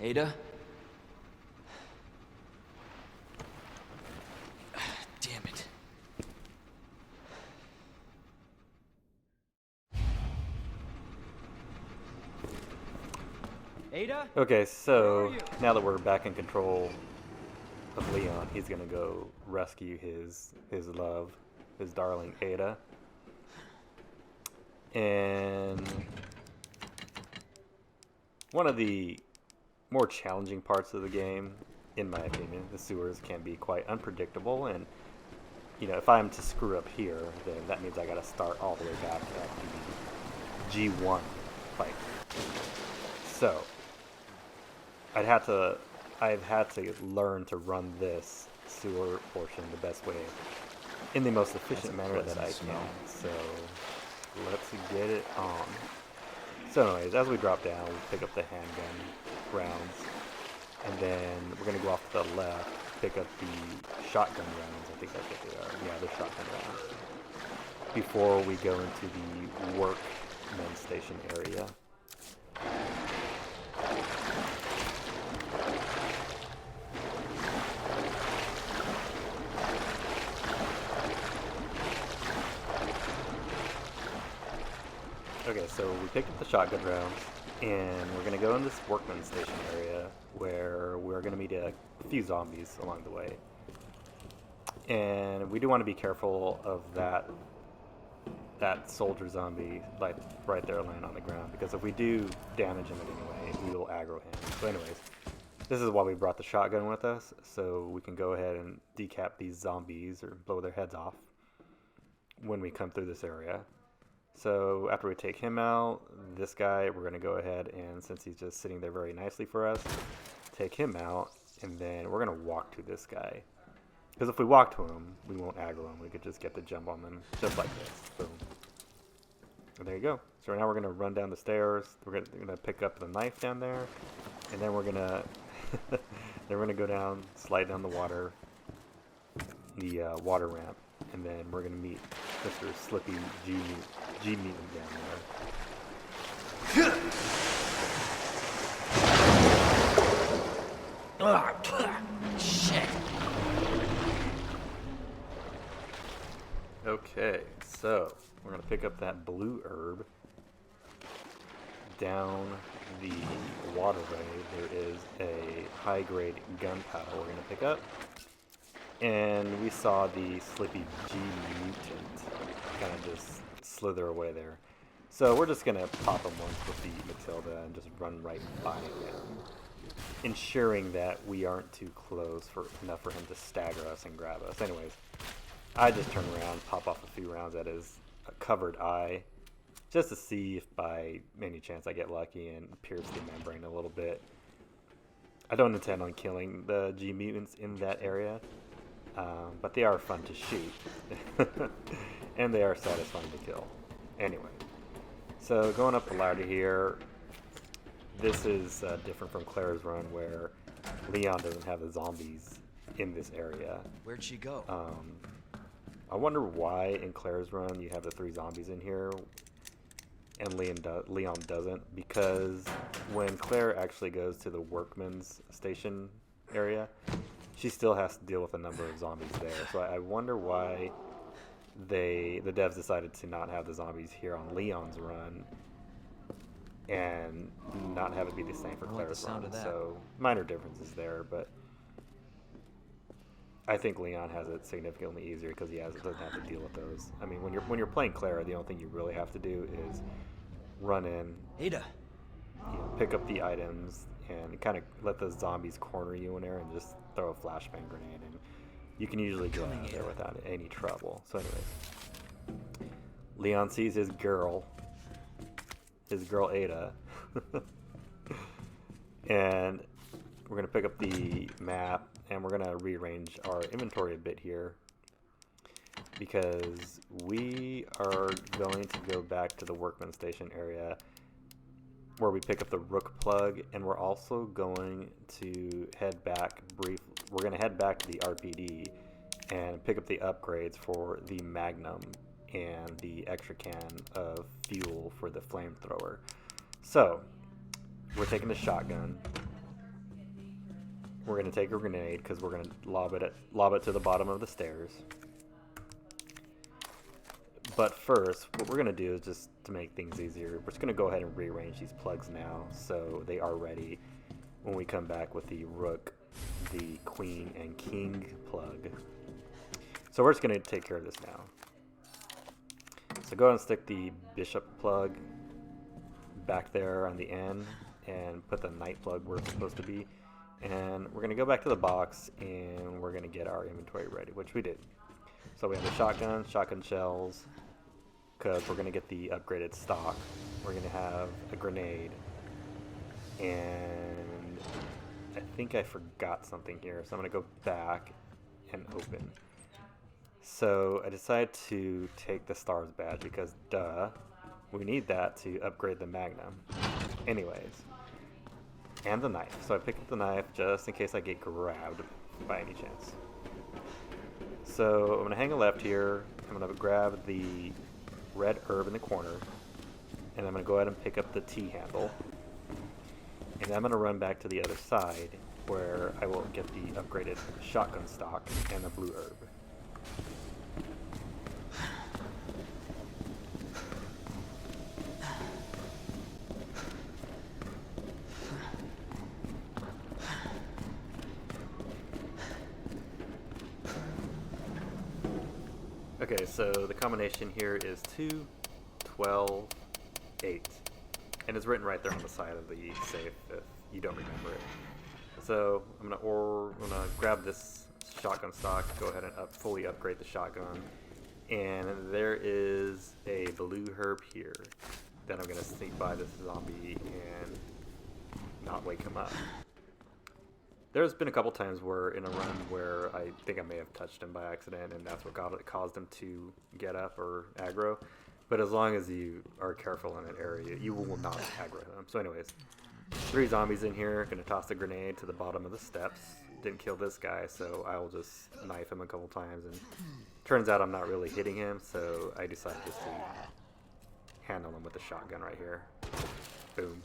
Ada? Damn it. Ada? Okay, so now that we're back in control of Leon, he's gonna go rescue his love, his darling Ada. And one of the more challenging parts of the game, in my opinion, the sewers can be quite unpredictable, and you know, if I'm to screw up here, then that means I gotta start all the way back at the G1 fight. So I've had to learn to run this sewer portion the best way, in the most efficient manner that I can. So let's get it on. So anyways, as we drop down, we pick up the handgun rounds, and then we're gonna go off to the left, pick up the shotgun rounds. I think that's what they are. Yeah, the shotgun rounds. Before we go into the workmen's station area. Okay, so we picked up the shotgun rounds, and we're going to go in this workman's station area where we're going to meet a few zombies along the way. And we do want to be careful of that soldier zombie, like right there laying on the ground, because if we do damage him in any way, we will aggro him. So anyways, this is why we brought the shotgun with us, so we can go ahead and decap these zombies or blow their heads off when we come through this area. So after we take him out, this guy, we're going to go ahead and, since he's just sitting there very nicely for us, take him out, and then we're going to walk to this guy. Because if we walk to him, we won't aggro him. We could just get the jump on them, just like this. Boom. And there you go. So now we're going to run down the stairs. We're going to pick up the knife down there, and then we're going to then we're going to go down, slide down the water ramp, and then we're going to meet Mr. Slippy G Mutant down there. Shit. Okay, so we're going to pick up that blue herb. Down the waterway, there is a high-grade gunpowder we're going to pick up. And we saw the Slippy G Mutant kind of just slither away there. So we're just going to pop him once with the Matilda and just run right by him, ensuring that we aren't too close enough for him to stagger us and grab us. Anyways, I just turn around, pop off a few rounds at his covered eye, just to see if by any chance I get lucky and pierce the membrane a little bit. I don't intend on killing the G Mutants in that area, but they are fun to shoot, and they are satisfying to kill. Anyway, so going up the ladder here, this is different from Claire's run, where Leon doesn't have the zombies in this area. Where'd she go? I wonder why in Claire's run you have the 3 zombies in here, and Leon doesn't, because when Claire actually goes to the workman's station area, she still has to deal with a number of zombies there. So I wonder why the devs decided to not have the zombies here on Leon's run and not have it be the same for Claire's run. So minor differences there, but I think Leon has it significantly easier because he doesn't have to deal with those. I mean, when you're playing Claire, the only thing you really have to do is run in, Ada, pick up the items, and kind of let the zombies corner you in there, and just throw a flashbang grenade, and you can usually get out of there without any trouble. So, anyways, Leon sees his girl Ada, and we're gonna pick up the map. And we're going to rearrange our inventory a bit here, because we are going to go back to the workman's station area where we pick up the Rook plug, and we're also going to head back we're going to head back to the RPD and pick up the upgrades for the Magnum and the extra can of fuel for the flamethrower. So we're taking the shotgun. we're going to take a grenade because we're going to lob it to the bottom of the stairs. But first, what we're going to do is just to make things easier, we're just going to go ahead and rearrange these plugs now so they are ready when we come back with the Rook, the Queen, and King plug. So we're just going to take care of this now. So go ahead and stick the Bishop plug back there on the end and put the Knight plug where it's supposed to be. And we're going to go back to the box and we're going to get our inventory ready, which we did. So we have the shotgun shells, because we're going to get the upgraded stock. We're going to have a grenade. And I think I forgot something here, so I'm going to go back and open. So I decided to take the Stars badge because, duh, we need that to upgrade the Magnum. Anyways. And the knife. So I picked up the knife just in case I get grabbed by any chance. So I'm going to hang a left here. I'm going to grab the red herb in the corner. And I'm going to go ahead and pick up the T-handle. And I'm going to run back to the other side where I will get the upgraded shotgun stock and the blue herb. Okay, so the combination here is 2, 12, 8. And it's written right there on the side of the safe if you don't remember it. So I'm gonna grab this shotgun stock, go ahead and fully upgrade the shotgun. And there is a blue herb here that I'm gonna sneak by this zombie and not wake him up. There's been a couple times where in a run where I think I may have touched him by accident and that's what caused him to get up or aggro. But as long as you are careful in that area, you will not aggro him. So anyways, 3 zombies in here. Gonna toss the grenade to the bottom of the steps. Didn't kill this guy, so I will just knife him a couple times. And turns out I'm not really hitting him, so I decided just to handle him with the shotgun right here. Boom.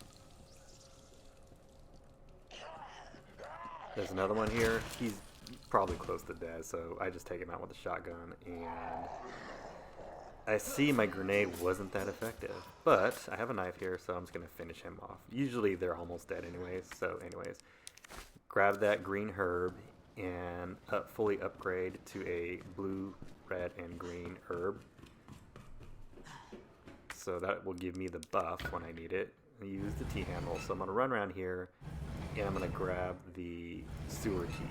There's another one here. He's probably close to dead, so I just take him out with a shotgun, and I see my grenade wasn't that effective, but I have a knife here, so I'm just going to finish him off. Usually they're almost dead anyways, so anyways. Grab that green herb and fully upgrade to a blue, red, and green herb. So that will give me the buff when I need it. I use the T-handle, so I'm going to run around here, and I'm going to grab the sewer key.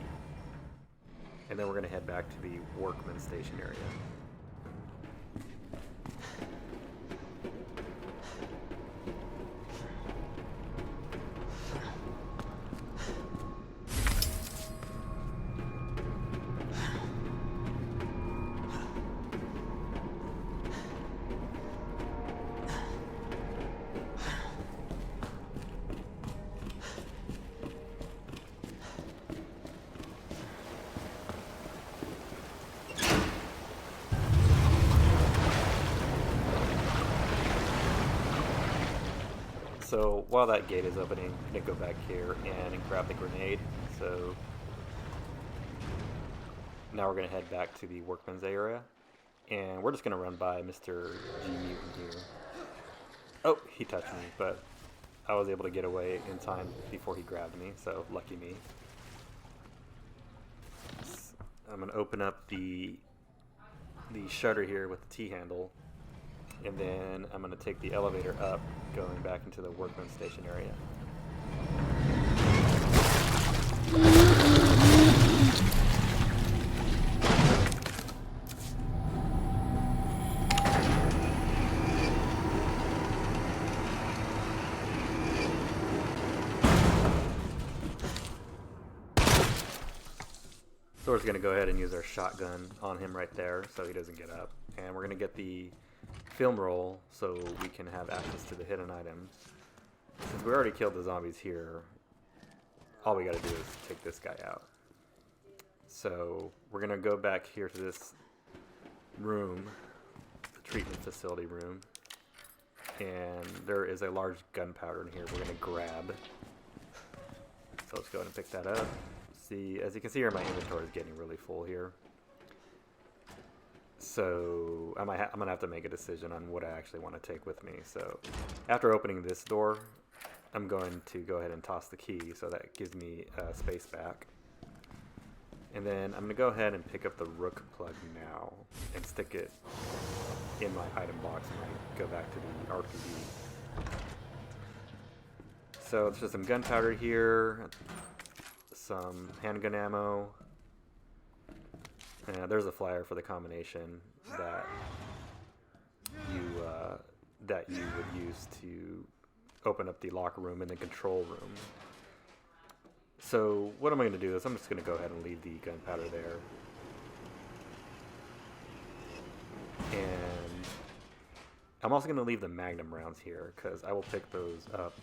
And then we're going to head back to the workman station area. So while that gate is opening, I'm going to go back here and grab the grenade. So now we're going to head back to the workman's area. And we're just going to run by Mr. G Mutant here. Oh, he touched me, but I was able to get away in time before he grabbed me, so lucky me. I'm going to open up the shutter here with the T-handle. And then I'm going to take the elevator up, going back into the workman's station area. So we're just going to go ahead and use our shotgun on him right there so he doesn't get up. And we're going to get the film roll so we can have access to the hidden items. Since we already killed the zombies here, all we gotta do is take this guy out. So we're gonna go back here to this room, the treatment facility room, and there is a large gunpowder in here we're gonna grab. So let's go ahead and pick that up, See, as you can see here, my inventory is getting really full here. So I'm gonna have to make a decision on what I actually want to take with me. So after opening this door, I'm going to go ahead and toss the key, so that gives me space back. And then I'm gonna go ahead and pick up the rook plug now and stick it in my item box when I go back to the RPG. So there's just some gunpowder here, some handgun ammo. There's a flyer for the combination that you would use to open up the locker room and the control room. So what am I going to do is I'm just going to go ahead and leave the gunpowder there. And I'm also going to leave the magnum rounds here because I will pick those up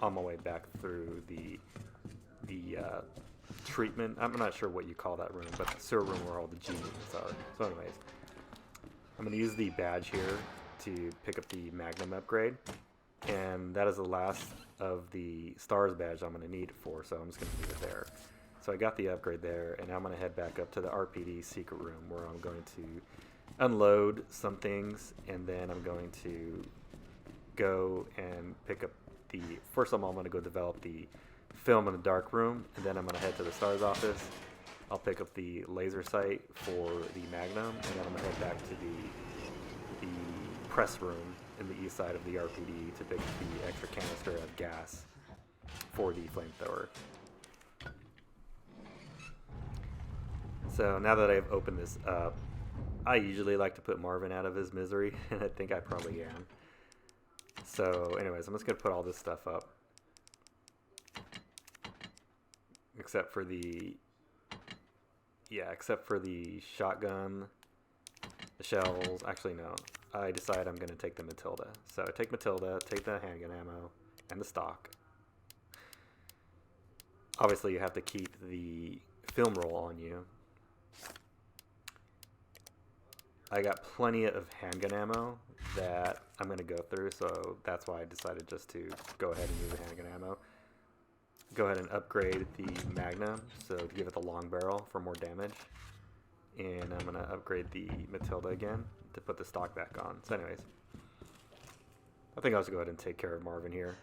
on my way back through the treatment. I'm not sure what you call that room, but the sewer room where all the G units are. So anyways, I'm going to use the badge here to pick up the magnum upgrade. And that is the last of the stars badge I'm going to need it for, so I'm just going to leave it there. So I got the upgrade there, and now I'm going to head back up to the RPD secret room where I'm going to unload some things, and then I'm going to go and pick up the... First of all, I'm going to go develop the film in the dark room, and then I'm going to head to the stars office. I'll pick up the laser sight for the magnum, and then I'm going to head back to the press room in the east side of the RPD to pick the extra canister of gas for the flamethrower. So now that I've opened this up, I usually like to put Marvin out of his misery, and I think I probably am. So anyways, I'm just going to put all this stuff up. Except for the shotgun, the shells. Actually, no. I decide I'm going to take the Matilda. So I take Matilda, take the handgun ammo, and the stock. Obviously, you have to keep the film roll on you. I got plenty of handgun ammo that I'm going to go through, so that's why I decided just to go ahead and use the handgun ammo. Go ahead and upgrade the Magnum, so to give it the long barrel for more damage. And I'm going to upgrade the Matilda again to put the stock back on. So anyways, I think I'll just go ahead and take care of Marvin here.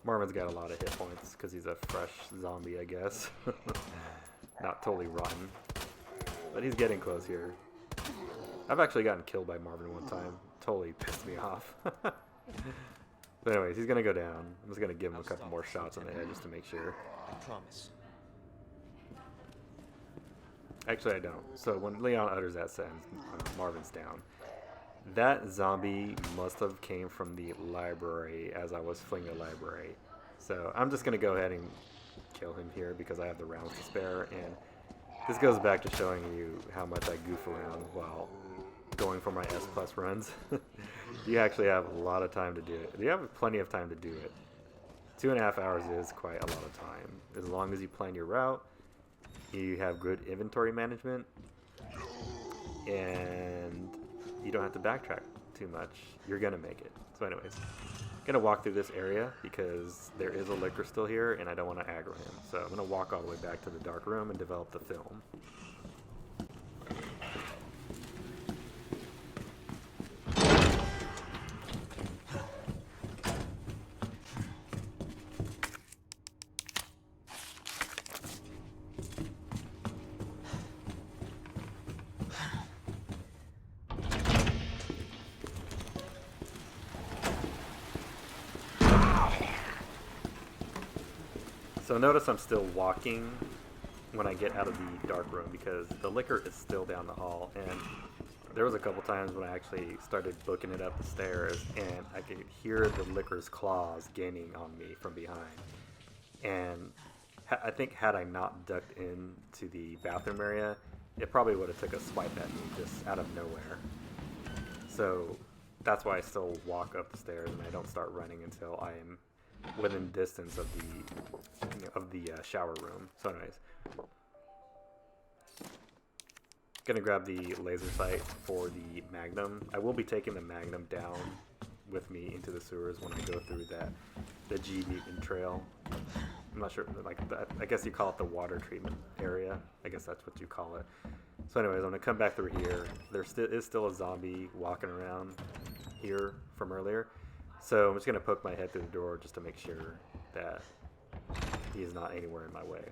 Marvin's got a lot of hit points because he's a fresh zombie, I guess. Not totally rotten. But he's getting close here. I've actually gotten killed by Marvin one time. Totally pissed me off. But anyways, he's going to go down. I'm just going to give him a couple more shots on the head just to make sure. I promise. Actually, I don't. So when Leon utters that sentence, Marvin's down. That zombie must have came from the library as I was fleeing the library. So I'm just going to go ahead and kill him here because I have the rounds to spare. And this goes back to showing you how much I goof around while going for my S+ runs. You actually have a lot of time to do it. You have plenty of time to do it. 2.5 hours is quite a lot of time. As long as you plan your route, you have good inventory management, and you don't have to backtrack too much. You're gonna make it. So anyways, I'm gonna walk through this area because there is a licker still here and I don't want to aggro him. So I'm gonna walk all the way back to the dark room and develop the film. So notice I'm still walking when I get out of the dark room because the licker is still down the hall, and there was a couple times when I actually started booking it up the stairs and I could hear the licker's claws gaining on me from behind. And I think had I not ducked into the bathroom area, it probably would have took a swipe at me just out of nowhere. So that's why I still walk up the stairs and I don't start running until I am within distance of the shower room. So anyways, gonna grab the laser sight for the Magnum. I will be taking the Magnum down with me into the sewers when I go through the G mutant trail. I'm not sure, like that. I guess you call it the water treatment area. I guess that's what you call it. So anyways, I'm gonna come back through here. There is still a zombie walking around here from earlier. So I'm just gonna poke my head through the door just to make sure that he is not anywhere in my way.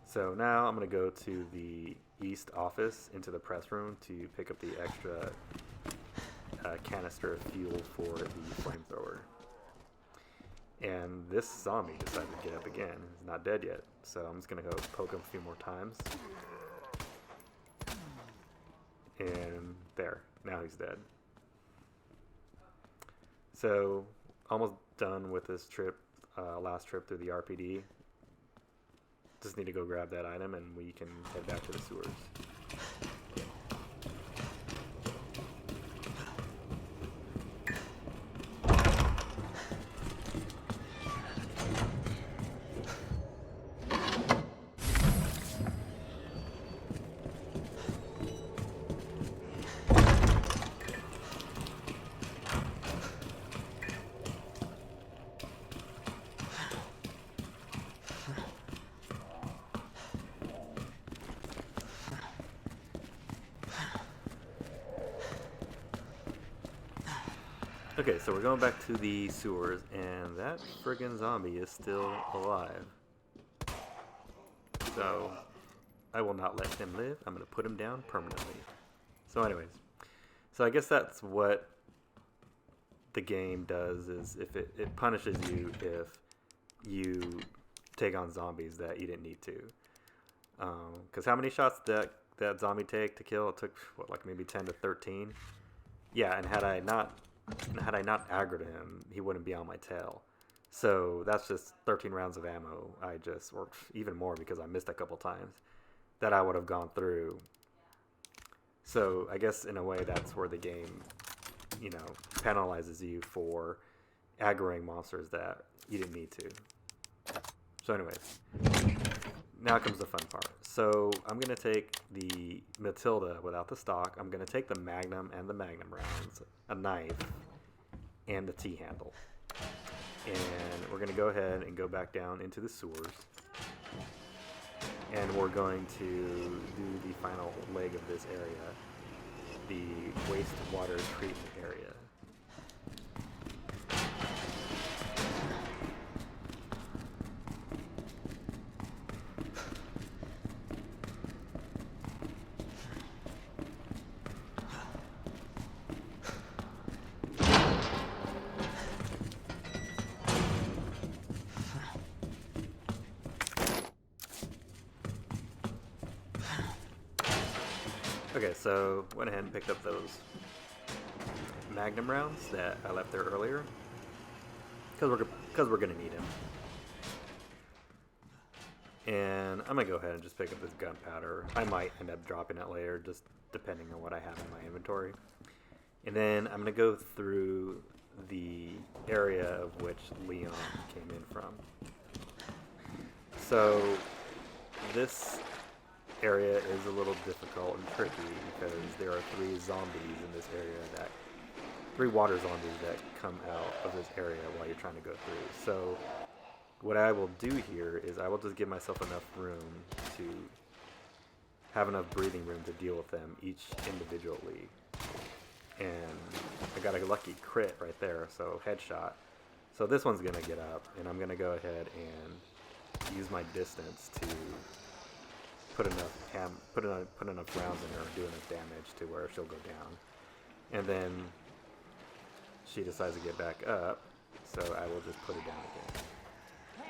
So now I'm gonna go to the east office into the press room to pick up the extra canister of fuel for the flamethrower. And this zombie decided to get up again. He's not dead yet, so I'm just gonna go poke him a few more times. And there, now he's dead. So, almost done with this trip, last trip through the RPD. Just need to go grab that item and we can head back to the sewers. Okay, so we're going back to the sewers, and that friggin' zombie is still alive. So, I will not let him live. I'm going to put him down permanently. So anyways, so I guess that's what the game does, is if it punishes you if you take on zombies that you didn't need to. Because how many shots did that zombie take to kill? It took, what, like maybe 10 to 13? Yeah, and had I not aggroed him, he wouldn't be on my tail. So that's just 13 rounds of ammo or even more because I missed a couple times, that I would have gone through. So I guess in a way that's where the game, you know, penalizes you for aggroing monsters that you didn't need to. So anyways, now comes the fun part. So I'm going to take the Matilda without the stock. I'm going to take the Magnum and the Magnum rounds, a knife, and the T-handle. And we're going to go ahead and go back down into the sewers. And we're going to do the final leg of this area, the wastewater treatment area. Okay, so went ahead and picked up those Magnum rounds that I left there earlier, because we're gonna need them. And I'm gonna go ahead and just pick up this gunpowder. I might end up dropping it later, just depending on what I have in my inventory. And then I'm gonna go through the area of which Leon came in from. So this area is a little difficult and tricky because there are three water zombies that come out of this area while you're trying to go through. So what I will do here is I will just give myself enough room to have enough breathing room to deal with them each individually. And I got a lucky crit right there, so headshot. So this one's gonna get up, and I'm gonna go ahead and use my distance to put enough rounds in her and do enough damage to where she'll go down. And then she decides to get back up, so I will just put her down again.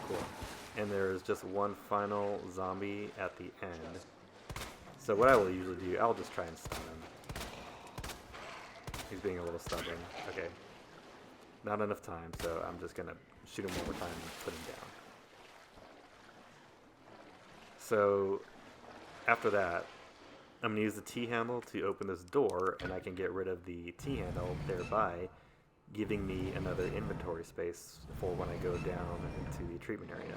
Cool. And there's just one final zombie at the end. So what I will usually do, I'll just try and stun him. He's being a little stubborn. Okay. Not enough time, so I'm just gonna shoot him one more time and put him down. So after that, I'm going to use the T-handle to open this door, and I can get rid of the T-handle, thereby giving me another inventory space for when I go down into the treatment area.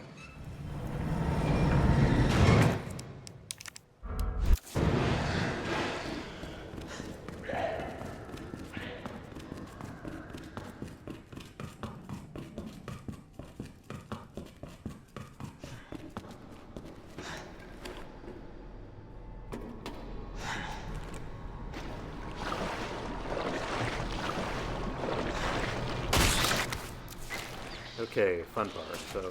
Okay, fun part. So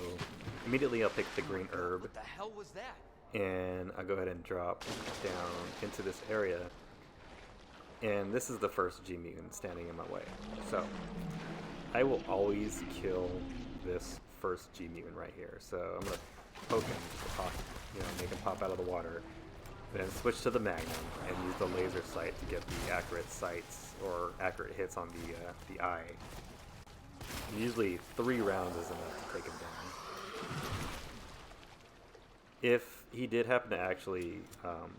immediately I'll pick the green herb. What the hell was that? And I'll go ahead and drop down into this area. And this is the first G mutant standing in my way. So I will always kill this first G mutant right here. So I'm gonna poke him to pop, make him pop out of the water. Then switch to the Magnum and use the laser sight to get the accurate sights or accurate hits on the eye. Usually 3 rounds is enough to take him down. If he did happen to actually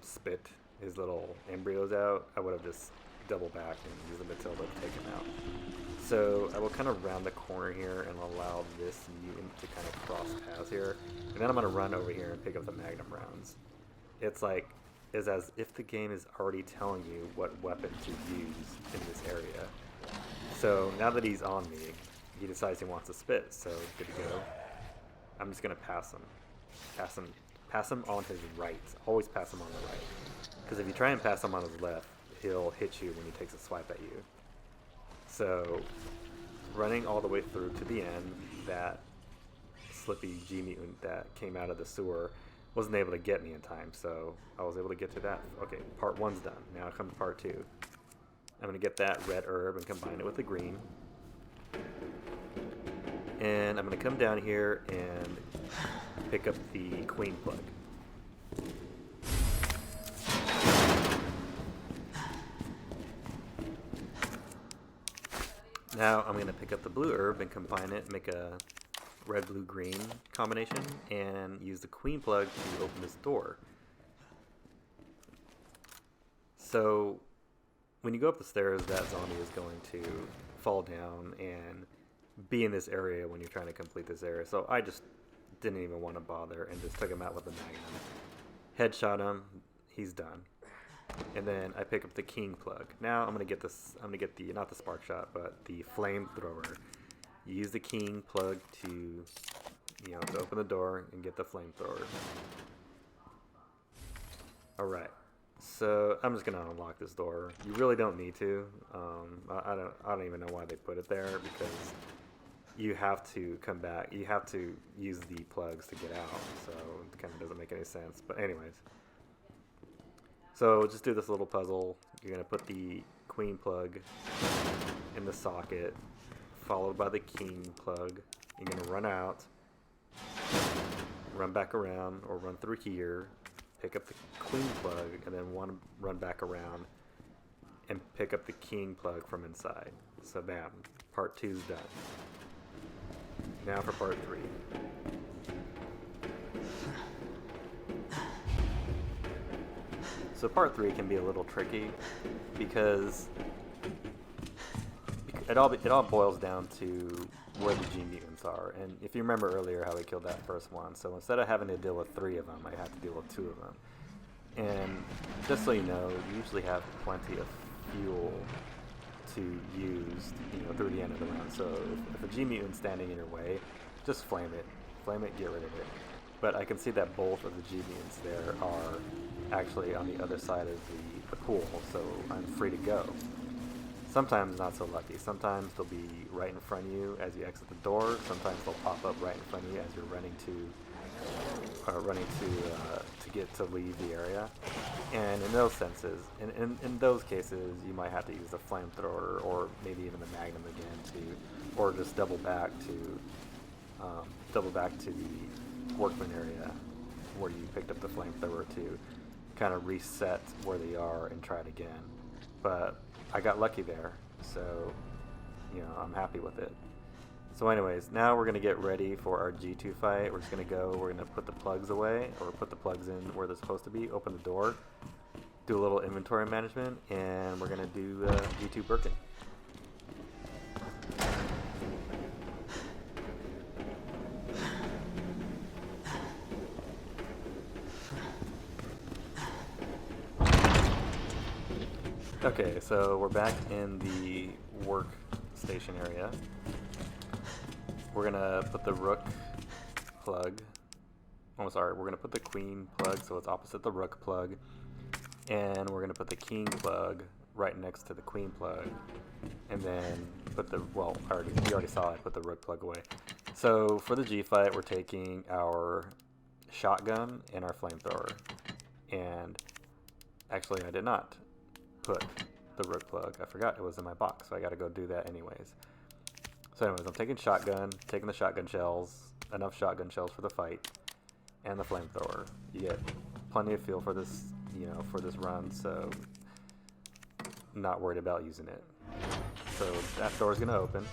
spit his little embryos out, I would have just double back and used the Matilda to take him out. So I will kind of round the corner here and allow this mutant to kind of cross paths here. And then I'm going to run over here and pick up the Magnum rounds. It's as if the game is already telling you what weapon to use in this area. So now that he's on me, he decides he wants to spit, so good to go. I'm just going to pass him. Pass him on his right. Always pass him on the right. Because if you try and pass him on his left, he'll hit you when he takes a swipe at you. So, running all the way through to the end, that slippy G mutant that came out of the sewer wasn't able to get me in time, so I was able to get to that. Okay, part 1's done. Now comes part 2. I'm going to get that red herb and combine it with the green. And I'm going to come down here and pick up the queen plug. Now I'm going to pick up the blue herb and combine it, make a red, blue, green combination, and use the queen plug to open this door. So when you go up the stairs, that zombie is going to fall down and be in this area when you're trying to complete this area. So I just didn't even want to bother and just took him out with the Magnum. Headshot him, he's done. And then I pick up the king plug. Now I'm gonna get the not the spark shot, but the flamethrower. You use the king plug to to open the door and get the flamethrower. Alright. So I'm just gonna unlock this door. You really don't need to. I don't even know why they put it there, because you have to come back. You have to use the plugs to get out. So it kind of doesn't make any sense. But anyways. So just do this little puzzle. You're going to put the queen plug in the socket, followed by the king plug. You're going to run out, run back around, or run through here, pick up the queen plug, and then run back around and pick up the king plug from inside. So bam, part 2's done. Now for part 3. So part 3 can be a little tricky because it all boils down to where the G mutants are. And if you remember earlier how we killed that first one, so instead of having to deal with 3 of them, I had to deal with 2 of them. And just so you know, you usually have plenty of fuel to use, through the end of the round. So if a G mutant's standing in your way, just flame it, get rid of it. But I can see that both of the G mutants there are actually on the other side of the pool, so I'm free to go. Sometimes not so lucky. Sometimes they'll be right in front of you as you exit the door. Sometimes they'll pop up right in front of you as you're running to get to leave the area. And in those senses, in those cases, you might have to use the flamethrower or maybe even the Magnum again or just double back to the workman area where you picked up the flamethrower to kind of reset where they are and try it again. But I got lucky there, so I'm happy with it. So anyways, now we're going to get ready for our G2 fight. We're just going to we're going to put the plugs away, or put the plugs in where they're supposed to be, open the door, do a little inventory management, and we're going to do G2 Birkin. Okay, so we're back in the workstation area. We're gonna put the rook plug. Oh, sorry. We're gonna put the queen plug so it's opposite the rook plug, and we're gonna put the king plug right next to the queen plug, and then put the you already saw I put the rook plug away. So for the G fight, we're taking our shotgun and our flamethrower. And actually, I did not put the rook plug. I forgot it was in my box, so I got to go do that anyways. So anyways, I'm taking shotgun, taking the shotgun shells, enough shotgun shells for the fight, and the flamethrower. You get plenty of fuel for this, you know, for this run, so not worried about using it. So that door's gonna open,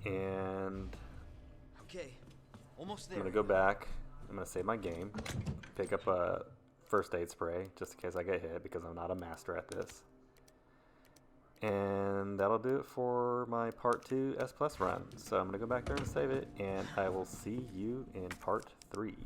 and Okay, almost I'm there. gonna go back. I'm gonna save my game, pick up a first aid spray just in case I get hit because I'm not a master at this. And that'll do it for my part 2 S Plus run. So I'm gonna go back there and save it, and I will see you in part 3.